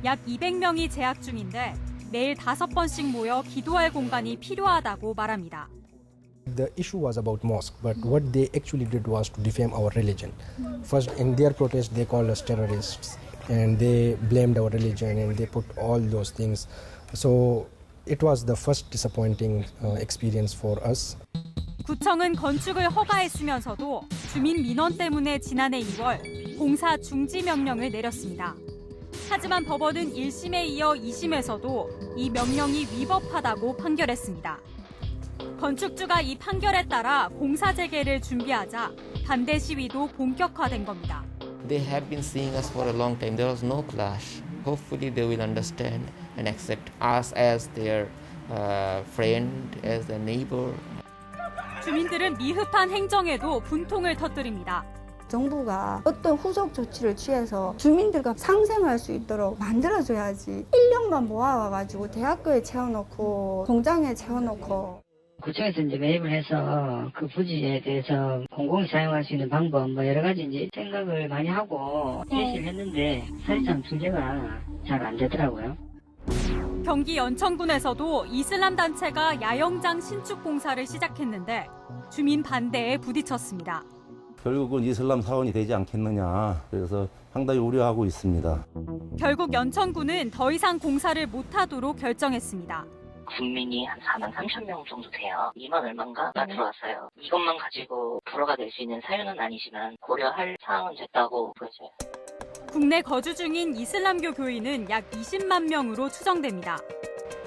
약 200명이 재학 중인데 매일 5번씩 모여 기도할 공간이 필요하다고 말합니다. The issue was about mosque, but what they actually did was to defame our religion. First, in their protest, they called us terrorists, and they blamed our religion, and they put all those things. So it was the first disappointing experience for us. 구청은 건축을 허가했으면서도 주민 민원 때문에 지난해 2월 공사 중지 명령을 내렸습니다. 하지만 법원은 1심에 이어 2심에서도 이 명령이 위법하다고 판결했습니다. 건축주가 이 판결에 따라 공사 재개를 준비하자 반대 시위도 본격화된 겁니다. They have been seeing us for a long time. There was no clash. Hopefully they will understand and accept us as their friend, as their neighbor. 주민들은 미흡한 행정에도 분통을 터뜨립니다. 정부가 어떤 후속 조치를 취해서 주민들과 상생할 수 있도록 만들어줘야지. 인력만 모아와가지고 대학교에 채워놓고 공장에 채워놓고. 구청에서 이제 매입을 해서 그 부지에 대해서 공공이 사용할 수 있는 방법 여러 가지 이제 생각을 많이 하고 제시를 했는데 사실상 중재가 잘 안 되더라고요. 경기 연천군에서도 이슬람 단체가 야영장 신축 공사를 시작했는데 주민 반대에 부딪혔습니다. 결국은 이슬람 사원이 되지 않겠느냐, 그래서 상당히 우려하고 있습니다. 결국 연천군은 더 이상 공사를 못하도록 결정했습니다. 국민이 한 4만 3천 명 정도 돼요. 2만 얼마인가 들어왔어요. 이것만 가지고 불허가 될 수 있는 사유는 아니지만 고려할 사항은 됐다고 보여져요. 국내 거주 중인 이슬람교 교인은 약 20만 명으로 추정됩니다.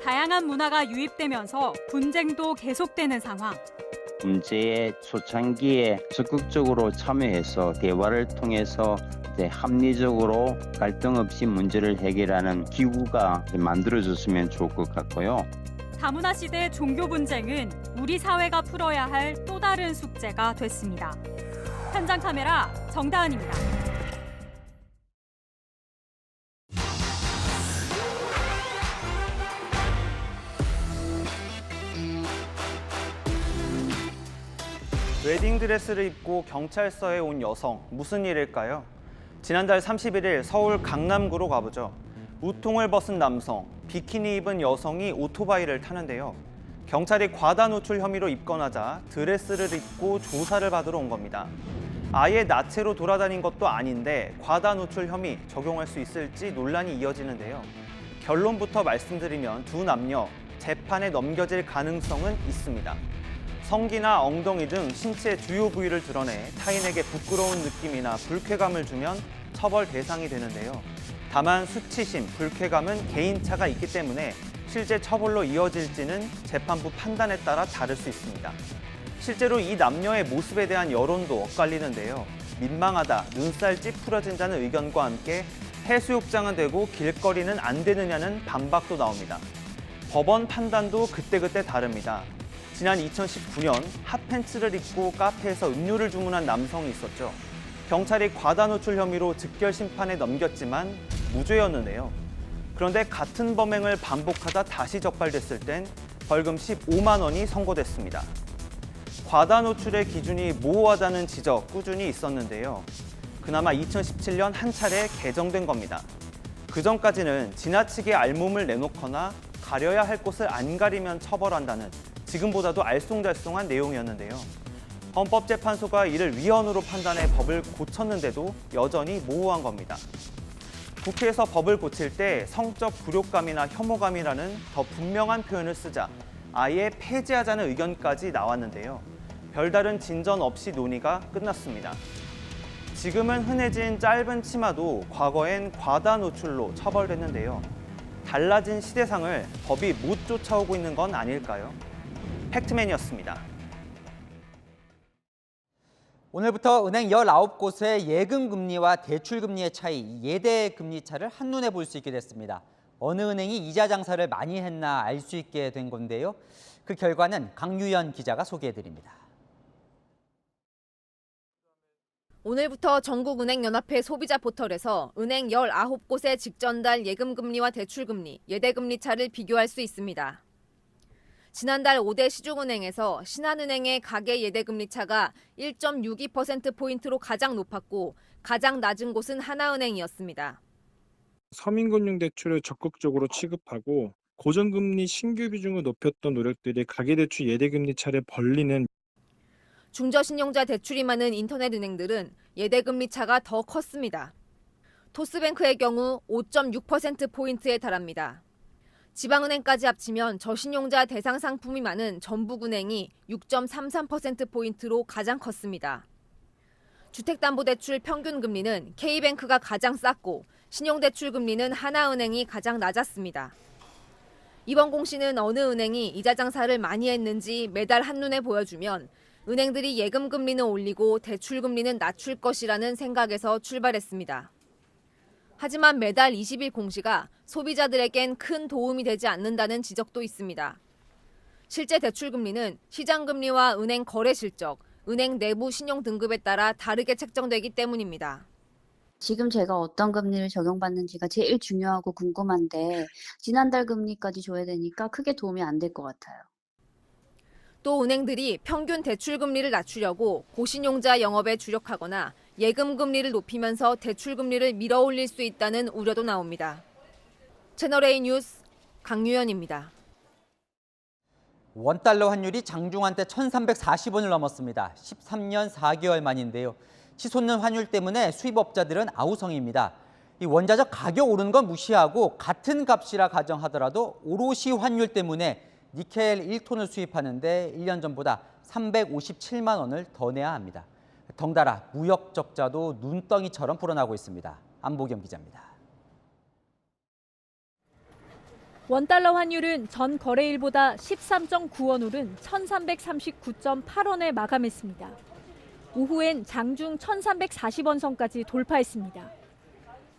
다양한 문화가 유입되면서 분쟁도 계속되는 상황. 문제의 초창기에 적극적으로 참여해서 대화를 통해서 합리적으로 갈등 없이 문제를 해결하는 기구가 만들어졌으면 좋을 것 같고요. 다문화 시대 종교 분쟁은 우리 사회가 풀어야 할 또 다른 숙제가 됐습니다. 현장 카메라 정다은입니다. 웨딩드레스를 입고 경찰서에 온 여성, 무슨 일일까요? 지난달 31일 서울 강남구로 가보죠. 우통을 벗은 남성, 비키니 입은 여성이 오토바이를 타는데요. 경찰이 과다 노출 혐의로 입건하자 드레스를 입고 조사를 받으러 온 겁니다. 아예 나체로 돌아다닌 것도 아닌데 과다 노출 혐의 적용할 수 있을지 논란이 이어지는데요. 결론부터 말씀드리면 두 남녀 재판에 넘겨질 가능성은 있습니다. 성기나 엉덩이 등 신체 주요 부위를 드러내 타인에게 부끄러운 느낌이나 불쾌감을 주면 처벌 대상이 되는데요. 다만 수치심, 불쾌감은 개인차가 있기 때문에 실제 처벌로 이어질지는 재판부 판단에 따라 다를 수 있습니다. 실제로 이 남녀의 모습에 대한 여론도 엇갈리는데요. 민망하다, 눈살 찌푸려진다는 의견과 함께 해수욕장은 되고 길거리는 안 되느냐는 반박도 나옵니다. 법원 판단도 그때그때 다릅니다. 지난 2019년 핫팬츠를 입고 카페에서 음료를 주문한 남성이 있었죠. 경찰이 과다 노출 혐의로 즉결 심판에 넘겼지만 무죄였는데요. 그런데 같은 범행을 반복하다 다시 적발됐을 땐 벌금 15만 원이 선고됐습니다. 과다 노출의 기준이 모호하다는 지적 꾸준히 있었는데요. 그나마 2017년 한 차례 개정된 겁니다. 그전까지는 지나치게 알몸을 내놓거나 가려야 할 곳을 안 가리면 처벌한다는 지금보다도 알쏭달쏭한 내용이었는데요. 헌법재판소가 이를 위헌으로 판단해 법을 고쳤는데도 여전히 모호한 겁니다. 국회에서 법을 고칠 때 성적 굴욕감이나 혐오감이라는 더 분명한 표현을 쓰자 아예 폐지하자는 의견까지 나왔는데요. 별다른 진전 없이 논의가 끝났습니다. 지금은 흔해진 짧은 치마도 과거엔 과다 노출로 처벌됐는데요. 달라진 시대상을 법이 못 쫓아오고 있는 건 아닐까요? 팩트맨이었습니다. 오늘부터 은행 19곳의 예금금리와 대출금리의 차이, 예대금리 차를 한눈에 볼 수 있게 됐습니다. 어느 은행이 이자 장사를 많이 했나 알 수 있게 된 건데요. 그 결과는 강유연 기자가 소개해드립니다. 오늘부터 전국은행연합회 소비자 포털에서 은행 19곳의 직전달 예금금리와 대출금리, 예대금리 차를 비교할 수 있습니다. 지난달 5대 시중은행에서 신한은행의 가계 예대금리 차가 1.62%포인트로 가장 높았고 가장 낮은 곳은 하나은행이었습니다. 서민금융대출을 적극적으로 취급하고 고정금리 신규 비중을 높였던 노력들이 가계대출 예대금리 차를 벌리는 중저신용자 대출이 많은 인터넷은행들은 예대금리 차가 더 컸습니다. 토스뱅크의 경우 5.6%포인트에 달합니다. 지방은행까지 합치면 저신용자 대상 상품이 많은 전북은행이 6.33%포인트로 가장 컸습니다. 주택담보대출 평균금리는 K뱅크가 가장 쌌고 신용대출금리는 하나은행이 가장 낮았습니다. 이번 공시는 어느 은행이 이자 장사를 많이 했는지 매달 한눈에 보여주면 은행들이 예금금리는 올리고 대출금리는 낮출 것이라는 생각에서 출발했습니다. 하지만 매달 20일 공시가 소비자들에겐 큰 도움이 되지 않는다는 지적도 있습니다. 실제 대출금리는 시장금리와 은행 거래 실적, 은행 내부 신용 등급에 따라 다르게 책정되기 때문입니다. 지금 제가 어떤 금리를 적용받는지가 제일 중요하고 궁금한데 지난달 금리까지 줘야 되니까 크게 도움이 안 될 것 같아요. 또 은행들이 평균 대출금리를 낮추려고 고신용자 영업에 주력하거나 예금금리를 높이면서 대출금리를 밀어올릴 수 있다는 우려도 나옵니다. 채널A 뉴스 강유연입니다. 원달러 환율이 장중한 때 1,340원을 넘었습니다. 13년 4개월 만인데요. 치솟는 환율 때문에 수입업자들은 아우성입니다. 이 원자재 가격 오르는 건 무시하고 같은 값이라 가정하더라도 오롯이 환율 때문에 니켈 1톤을 수입하는데 1년 전보다 357만 원을 더 내야 합니다. 덩달아 무역 적자도 눈덩이처럼 불어나고 있습니다. 안보겸 기자입니다. 원달러 환율은 전 거래일보다 13.9원 오른 1,339.8원에 마감했습니다. 오후엔 장중 1,340원 선까지 돌파했습니다.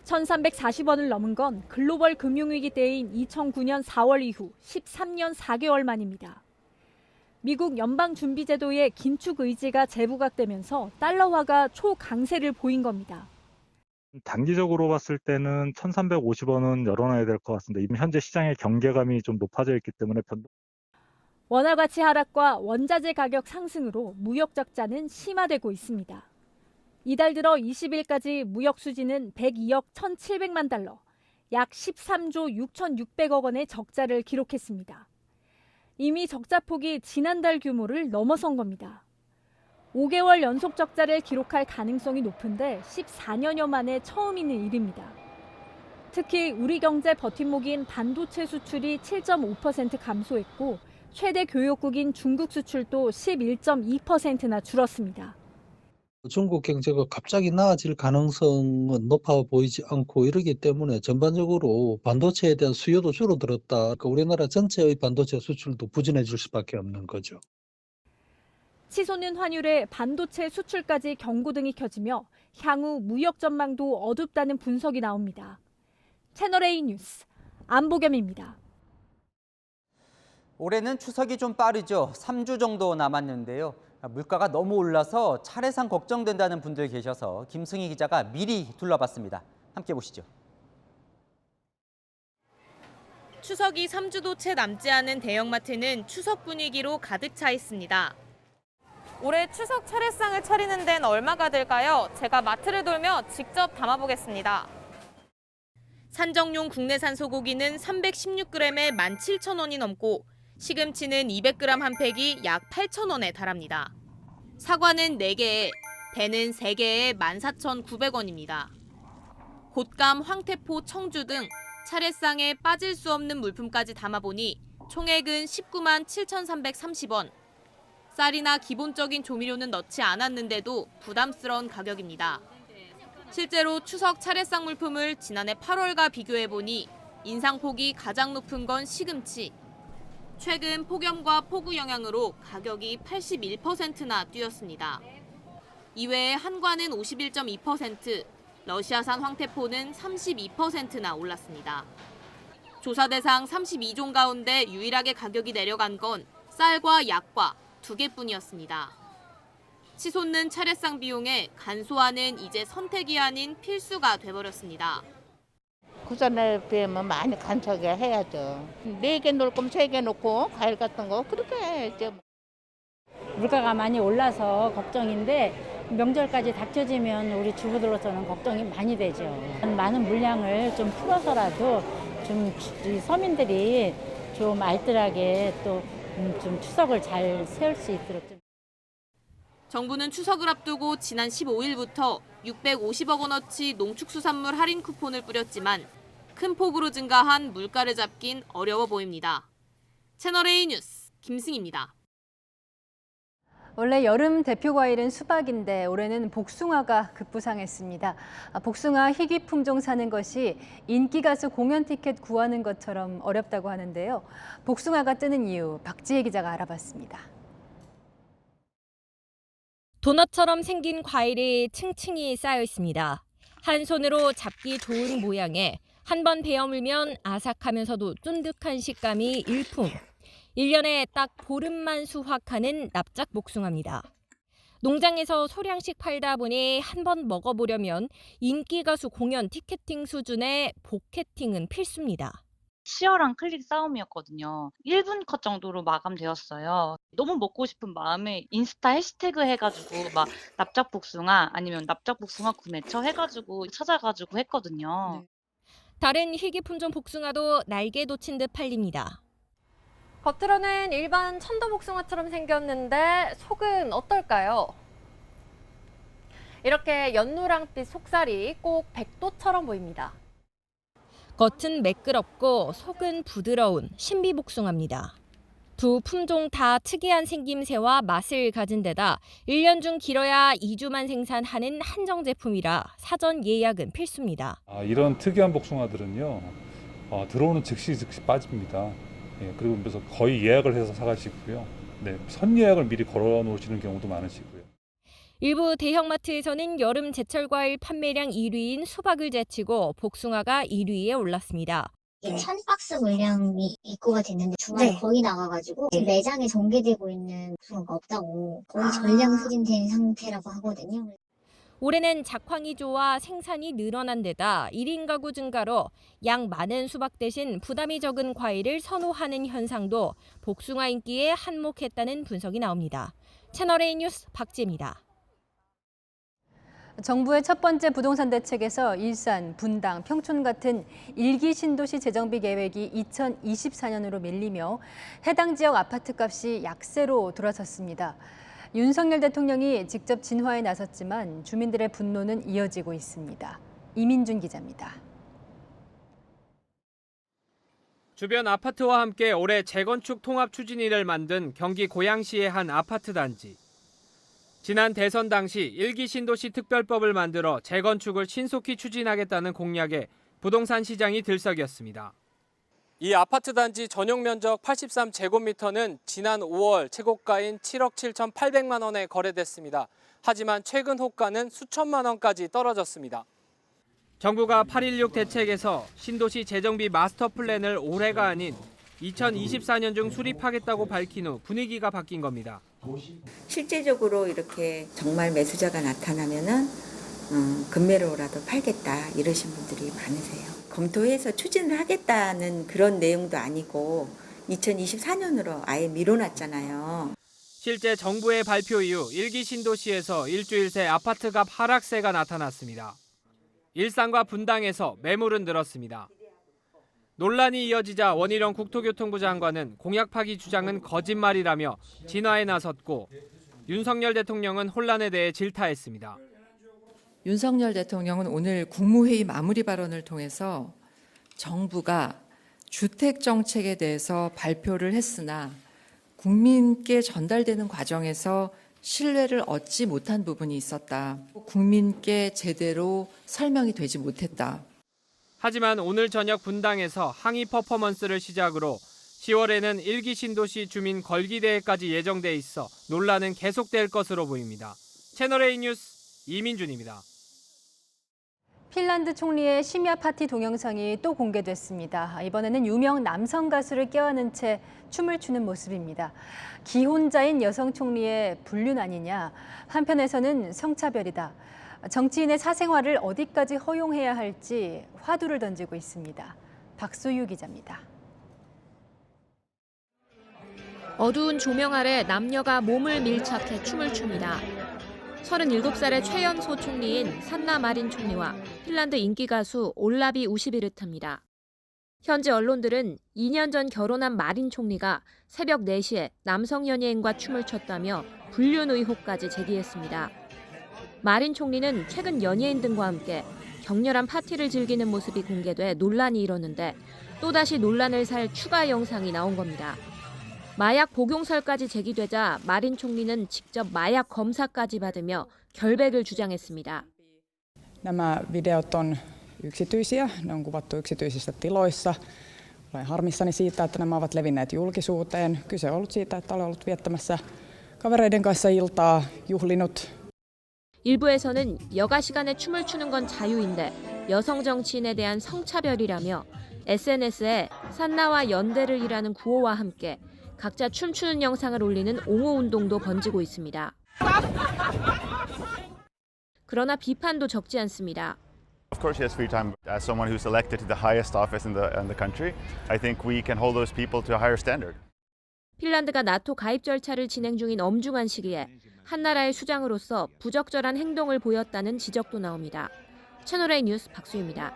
1,340원을 넘은 건 글로벌 금융위기 때인 2009년 4월 이후 13년 4개월 만입니다. 미국 연방준비제도의 긴축 의지가 재부각되면서 달러화가 초강세를 보인 겁니다. 단기적으로 봤을 때는 1,350원은 열어놔야 될 것 같습니다. 이미 현재 시장의 경계감이 좀 높아져 있기 때문에 원화 가치 하락과 원자재 가격 상승으로 무역 적자는 심화되고 있습니다. 이달 들어 20일까지 무역 수지는 102억 1,700만 달러, 약 13조 6,600억 원의 적자를 기록했습니다. 이미 적자 폭이 지난달 규모를 넘어선 겁니다. 5개월 연속 적자를 기록할 가능성이 높은데 14년여 만에 처음 있는 일입니다. 특히 우리 경제 버팀목인 반도체 수출이 7.5% 감소했고 최대 교역국인 중국 수출도 11.2%나 줄었습니다. 중국 경제가 갑자기 나아질 가능성은 높아 보이지 않고 이러기 때문에 전반적으로 반도체에 대한 수요도 줄어들었다. 그러니까 우리나라 전체의 반도체 수출도 부진해질 수밖에 없는 거죠. 치솟는 환율에 반도체 수출까지 경고등이 켜지며 향후 무역 전망도 어둡다는 분석이 나옵니다. 채널A 뉴스 안보겸입니다. 올해는 추석이 좀 빠르죠. 3주 정도 남았는데요. 물가가 너무 올라서 차례상 걱정된다는 분들 계셔서 김승희 기자가 미리 둘러봤습니다. 함께 보시죠. 추석이 3주도 채 남지 않은 대형마트는 추석 분위기로 가득 차 있습니다. 올해 추석 차례상을 차리는 데는 얼마가 들까요? 제가 마트를 돌며 직접 담아보겠습니다. 산정용 국내산 소고기는 316g에 17,000원이 넘고 시금치는 200g 한 팩이 약 8,000원에 달합니다. 사과는 4개에, 배는 3개에 14,900원입니다. 곶감, 황태포, 청주 등 차례상에 빠질 수 없는 물품까지 담아보니 총액은 19만 7,330원. 쌀이나 기본적인 조미료는 넣지 않았는데도 부담스러운 가격입니다. 실제로 추석 차례상 물품을 지난해 8월과 비교해보니 인상폭이 가장 높은 건 시금치. 최근 폭염과 폭우 영향으로 가격이 81%나 뛰었습니다. 이외에 한과는 51.2%, 러시아산 황태포는 32%나 올랐습니다. 조사 대상 32종 가운데 유일하게 가격이 내려간 건 쌀과 약과 2개뿐이었습니다. 치솟는 차례상 비용에 간소화는 이제 선택이 아닌 필수가 돼버렸습니다. 그전에 비하면 많이 간소하게 해야죠. 4개 놓을 거면 3개 놓고 과일 같은 거 그렇게 해야죠. 물가가 많이 올라서 걱정인데 명절까지 닥쳐지면 우리 주부들로서는 걱정이 많이 되죠. 많은 물량을 좀 풀어서라도 좀 이 서민들이 좀 알뜰하게 또 좀 추석을 잘 세울 수 있도록 좀. 정부는 추석을 앞두고 지난 15일부터 650억 원어치 농축수산물 할인 쿠폰을 뿌렸지만 큰 폭으로 증가한 물가를 잡긴 어려워 보입니다. 채널A 뉴스 김승희입니다. 원래 여름 대표 과일은 수박인데 올해는 복숭아가 급부상했습니다. 복숭아 희귀 품종 사는 것이 인기 가수 공연 티켓 구하는 것처럼 어렵다고 하는데요. 복숭아가 뜨는 이유 박지혜 기자가 알아봤습니다. 도넛처럼 생긴 과일이 층층이 쌓여 있습니다. 한 손으로 잡기 좋은 모양에 한 번 베어물면 아삭하면서도 쫀득한 식감이 일품. 1년에 딱 보름만 수확하는 납작 복숭아입니다. 농장에서 소량씩 팔다 보니 한 번 먹어보려면 인기 가수 공연 티켓팅 수준의 복캐팅은 필수입니다. 치열한 클릭 싸움이었거든요. 1분 컷 정도로 마감되었어요. 너무 먹고 싶은 마음에 인스타 해시태그 해가지고 막 납작복숭아 아니면 납작복숭아 구매처 해가지고 찾아가지고 했거든요. 다른 희귀 품종 복숭아도 날개 돋친 듯 팔립니다. 겉으로는 일반 천도복숭아처럼 생겼는데 속은 어떨까요? 이렇게 연노랑빛 속살이 꼭 백도처럼 보입니다. 겉은 매끄럽고 속은 부드러운 신비복숭아입니다. 두 품종 다 특이한 생김새와 맛을 가진 데다 1년 중 길어야 2주만 생산하는 한정 제품이라 사전 예약은 필수입니다. 이런 특이한 복숭아들은요, 들어오는 즉시 빠집니다. 그리고 그래서 거의 예약을 해서 사가시고요. 선 예약을 미리 걸어 놓으시는 경우도 많으시고요. 일부 대형마트에서는 여름 제철 과일 판매량 1위인 수박을 제치고 복숭아가 1위에 올랐습니다. 1000박스 물량이 입고가 됐는데 주말에 거의 나가가지고 매장에 전개되고 있는 복숭아가 없다고 거의 전량 소진된 상태라고 하거든요. 올해는 작황이 좋아 생산이 늘어난 데다 1인 가구 증가로 양 많은 수박 대신 부담이 적은 과일을 선호하는 현상도 복숭아 인기에 한몫했다는 분석이 나옵니다. 채널A 뉴스 박지혜입니다. 정부의 첫 번째 부동산 대책에서 일산, 분당, 평촌 같은 1기 신도시 재정비 계획이 2024년으로 밀리며 해당 지역 아파트값이 약세로 돌아섰습니다. 윤석열 대통령이 직접 진화에 나섰지만 주민들의 분노는 이어지고 있습니다. 이민준 기자입니다. 주변 아파트와 함께 올해 재건축 통합 추진위를 만든 경기 고양시의 한 아파트 단지. 지난 대선 당시 1기 신도시 특별법을 만들어 재건축을 신속히 추진하겠다는 공약에 부동산 시장이 들썩였습니다. 이 아파트 단지 전용 면적 83제곱미터는 지난 5월 최고가인 7억 7,800만 원에 거래됐습니다. 하지만 최근 호가는 수천만 원까지 떨어졌습니다. 정부가 8.16 대책에서 신도시 재정비 마스터 플랜을 올해가 아닌 2024년 중 수립하겠다고 밝힌 후 분위기가 바뀐 겁니다. 실제적으로 이렇게 정말 매수자가 나타나면은 금매로라도 팔겠다 이러신 분들이 많으세요. 검토해서 추진을 하겠다는 그런 내용도 아니고 2024년으로 아예 미뤄놨잖아요. 실제 정부의 발표 이후 1기 신도시에서 일주일 새 아파트값 하락세가 나타났습니다. 일산과 분당에서 매물은 늘었습니다. 논란이 이어지자 원희룡 국토교통부 장관은 공약 파기 주장은 거짓말이라며 진화에 나섰고 윤석열 대통령은 혼란에 대해 질타했습니다. 윤석열 대통령은 오늘 국무회의 마무리 발언을 통해서 정부가 주택 정책에 대해서 발표를 했으나 국민께 전달되는 과정에서 신뢰를 얻지 못한 부분이 있었다. 국민께 제대로 설명이 되지 못했다. 하지만 오늘 저녁 분당에서 항의 퍼포먼스를 시작으로 10월에는 1기 신도시 주민 걸기대회까지 예정돼 있어 논란은 계속될 것으로 보입니다. 채널A 뉴스 이민준입니다. 핀란드 총리의 심야 파티 동영상이 또 공개됐습니다. 이번에는 유명 남성 가수를 껴안은 채 춤을 추는 모습입니다. 기혼자인 여성 총리의 불륜 아니냐, 한편에서는 성차별이다. 정치인의 사생활을 어디까지 허용해야 할지 화두를 던지고 있습니다. 박소유 기자입니다. 어두운 조명 아래 남녀가 몸을 밀착해 춤을 춥니다. 37살의 최연소 총리인 산나 마린 총리와 핀란드 인기 가수 올라비 우시비르트입니다. 현지 언론들은 2년 전 결혼한 마린 총리가 새벽 4시에 남성 연예인과 춤을 췄다며 불륜 의혹까지 제기했습니다. 마린 총리는 최근 연예인 등과 함께 격렬한 파티를 즐기는 모습이 공개돼 논란이 일었는데 또다시 논란을 살 추가 영상이 나온 겁니다. 마약 복용설까지 제기되자 마린 총리는 직접 마약 검사까지 받으며 결백을 주장했습니다. Nämä videot on yksityisiä, ne on kuvattu yksityisissä tiloissa. Olen harmissani siitä, että nämä ovat levinneet julkisuuteen. Kyse on ollut siitä, että olen ollut viettämässä kavereiden kanssa iltaa, juhlinut. 일부에서는 여가 시간에 춤을 추는 건 자유인데 여성 정치인에 대한 성차별이라며 SNS에 산나와 연대를 일하는 구호와 함께 각자 춤추는 영상을 올리는 옹호운동도 번지고 있습니다. 그러나 비판도 적지 않습니다. Of course, he has free time. As someone who's elected to the highest office in the country, I think we can hold those people to a higher standard. 핀란드가 나토 가입 절차를 진행 중인 엄중한 시기에 한 나라의 수장으로서 부적절한 행동을 보였다는 지적도 나옵니다. 채널A 뉴스 박수유입니다.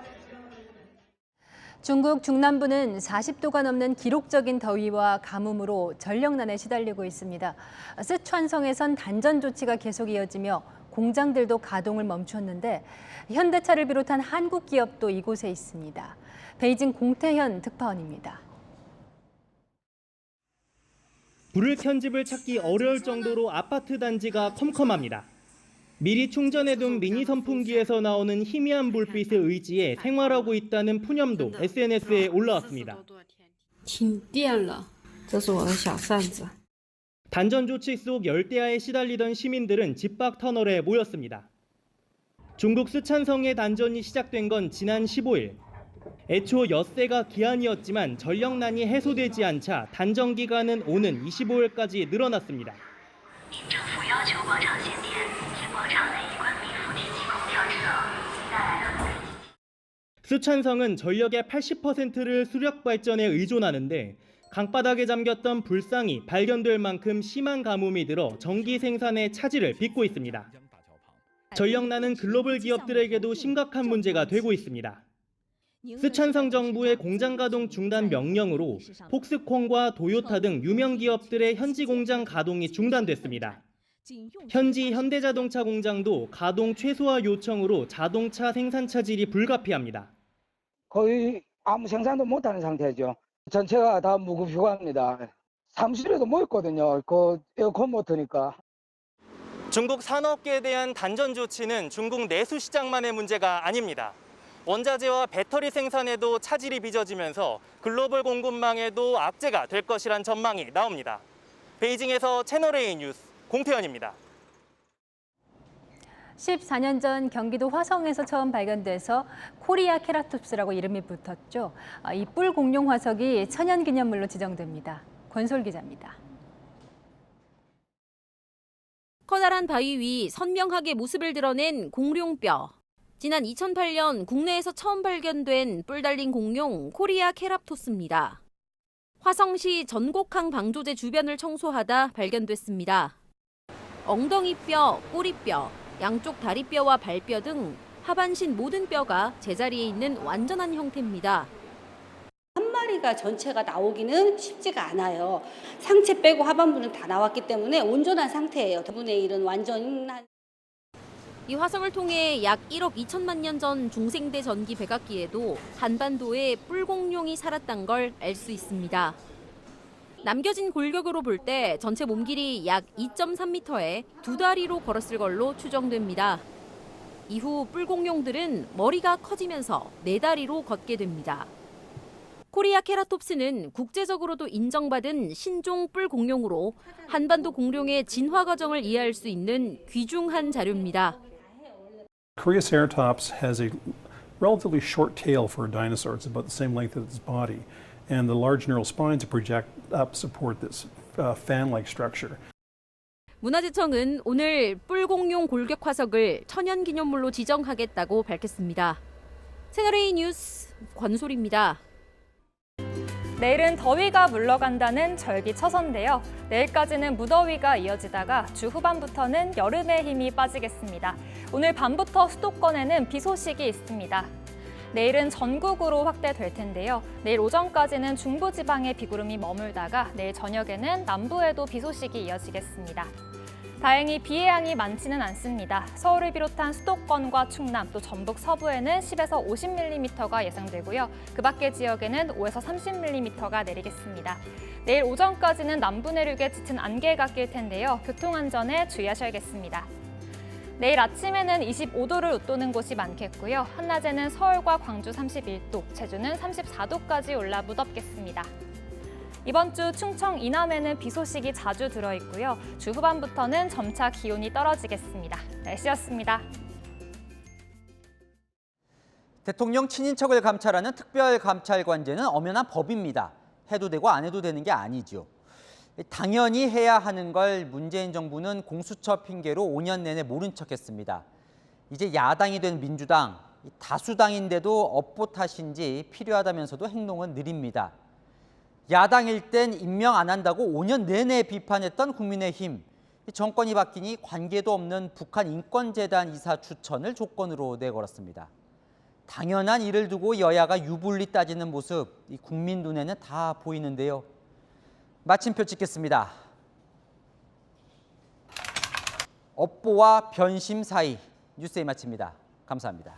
중국 중남부는 40도가 넘는 기록적인 더위와 가뭄으로 전력난에 시달리고 있습니다. 쓰촨성에선 단전 조치가 계속 이어지며 공장들도 가동을 멈췄는데 현대차를 비롯한 한국 기업도 이곳에 있습니다. 베이징 공태현 특파원입니다. 불을 켠 집을 찾기 어려울 정도로 아파트 단지가 컴컴합니다. 미리 충전해둔 미니 선풍기에서 나오는 희미한 불빛을 의지해 생활하고 있다는 푸념도 SNS에 올라왔습니다. 단전 조치 속 열대야에 시달리던 시민들은 집 밖 터널에 모였습니다. 중국 쓰촨성의 단전이 시작된 건 지난 15일. 애초 엿새가 기한이었지만 전력난이 해소되지 않자 단전 기간은 오는 25일까지 늘어났습니다. 쓰촨성은 전력의 80%를 수력 발전에 의존하는데 강바닥에 잠겼던 불상이 발견될 만큼 심한 가뭄이 들어 전기 생산의 차질을 빚고 있습니다. 전력난은 글로벌 기업들에게도 심각한 문제가 되고 있습니다. 쓰촨성 정부의 공장 가동 중단 명령으로 폭스콘과 도요타 등 유명 기업들의 현지 공장 가동이 중단됐습니다. 현지 현대자동차 공장도 가동 최소화 요청으로 자동차 생산 차질이 불가피합니다. 거의 아무 생산도 못하는 상태죠. 전체가 다 무급휴가입니다. 사무실에도 모였거든요. 그 에어컨 못 트니까. 중국 산업계에 대한 단전 조치는 중국 내수 시장만의 문제가 아닙니다. 원자재와 배터리 생산에도 차질이 빚어지면서 글로벌 공급망에도 악재가 될 것이란 전망이 나옵니다. 베이징에서 채널A 뉴스 공태현입니다. 14년 전 경기도 화성에서 처음 발견돼서 코리아 케라톱스라고 이름이 붙었죠. 이 뿔 공룡 화석이 천연기념물로 지정됩니다. 권솔 기자입니다. 커다란 바위 위 선명하게 모습을 드러낸 공룡뼈. 지난 2008년 국내에서 처음 발견된 뿔 달린 공룡 코리아 케랍토스입니다. 화성시 전곡항 방조제 주변을 청소하다 발견됐습니다. 엉덩이뼈, 꼬리뼈, 양쪽 다리뼈와 발뼈 등 하반신 모든 뼈가 제자리에 있는 완전한 형태입니다. 한 마리가 전체가 나오기는 쉽지가 않아요. 상체 빼고 하반부는 다 나왔기 때문에 온전한 상태예요. 2분의 1은 완전한. 이 화성을 통해 약 1억 2천만 년 전 중생대 전기 백악기에도 한반도에 뿔공룡이 살았던 걸 알 수 있습니다. 남겨진 골격으로 볼 때 전체 몸길이 약 2.3m에 두 다리로 걸었을 걸로 추정됩니다. 이후 뿔공룡들은 머리가 커지면서 네 다리로 걷게 됩니다. 코리아 케라톱스는 국제적으로도 인정받은 신종 뿔공룡으로 한반도 공룡의 진화 과정을 이해할 수 있는 귀중한 자료입니다. Koreaceratops has a relatively short tail for a dinosaur. It's about the same length as its body. And the large neural spines that project up support this fan-like structure. 문화재청은 오늘 뿔공룡 골격 화석을 천연기념물로 지정하겠다고 밝혔습니다. 채널A 뉴스 권소리입니다. 내일은 더위가 물러간다는 절기처선인데요. 내일까지는 무더위가 이어지다가 주 후반부터는 여름의 힘이 빠지겠습니다. 오늘 밤부터 수도권에는 비 소식이 있습니다. 내일은 전국으로 확대될 텐데요. 내일 오전까지는 중부지방에 비구름이 머물다가 내일 저녁에는 남부에도 비 소식이 이어지겠습니다. 다행히 비의 양이 많지는 않습니다. 서울을 비롯한 수도권과 충남 또 전북 서부에는 10에서 50mm가 예상되고요. 그 밖의 지역에는 5에서 30mm가 내리겠습니다. 내일 오전까지는 남부 내륙에 짙은 안개가 낄 텐데요. 교통안전에 주의하셔야겠습니다. 내일 아침에는 25도를 웃도는 곳이 많겠고요. 한낮에는 서울과 광주 31도, 제주는 34도까지 올라 무덥겠습니다. 이번 주 충청 이남에는 비 소식이 자주 들어있고요. 주 후반부터는 점차 기온이 떨어지겠습니다. 날씨였습니다. 대통령 친인척을 감찰하는 특별감찰관제는 엄연한 법입니다. 해도 되고 안 해도 되는 게 아니죠. 당연히 해야 하는 걸 문재인 정부는 공수처 핑계로 5년 내내 모른 척했습니다. 이제 야당이 된 민주당, 다수당인데도 업보 탓인지 필요하다면서도 행동은 느립니다. 야당일 땐 임명 안 한다고 5년 내내 비판했던 국민의힘. 정권이 바뀌니 관계도 없는 북한 인권재단 이사 추천을 조건으로 내걸었습니다. 당연한 일을 두고 여야가 유불리 따지는 모습, 국민 눈에는 다 보이는데요. 마침표 찍겠습니다. 업보와 변심 사이 뉴스에 마칩니다. 감사합니다.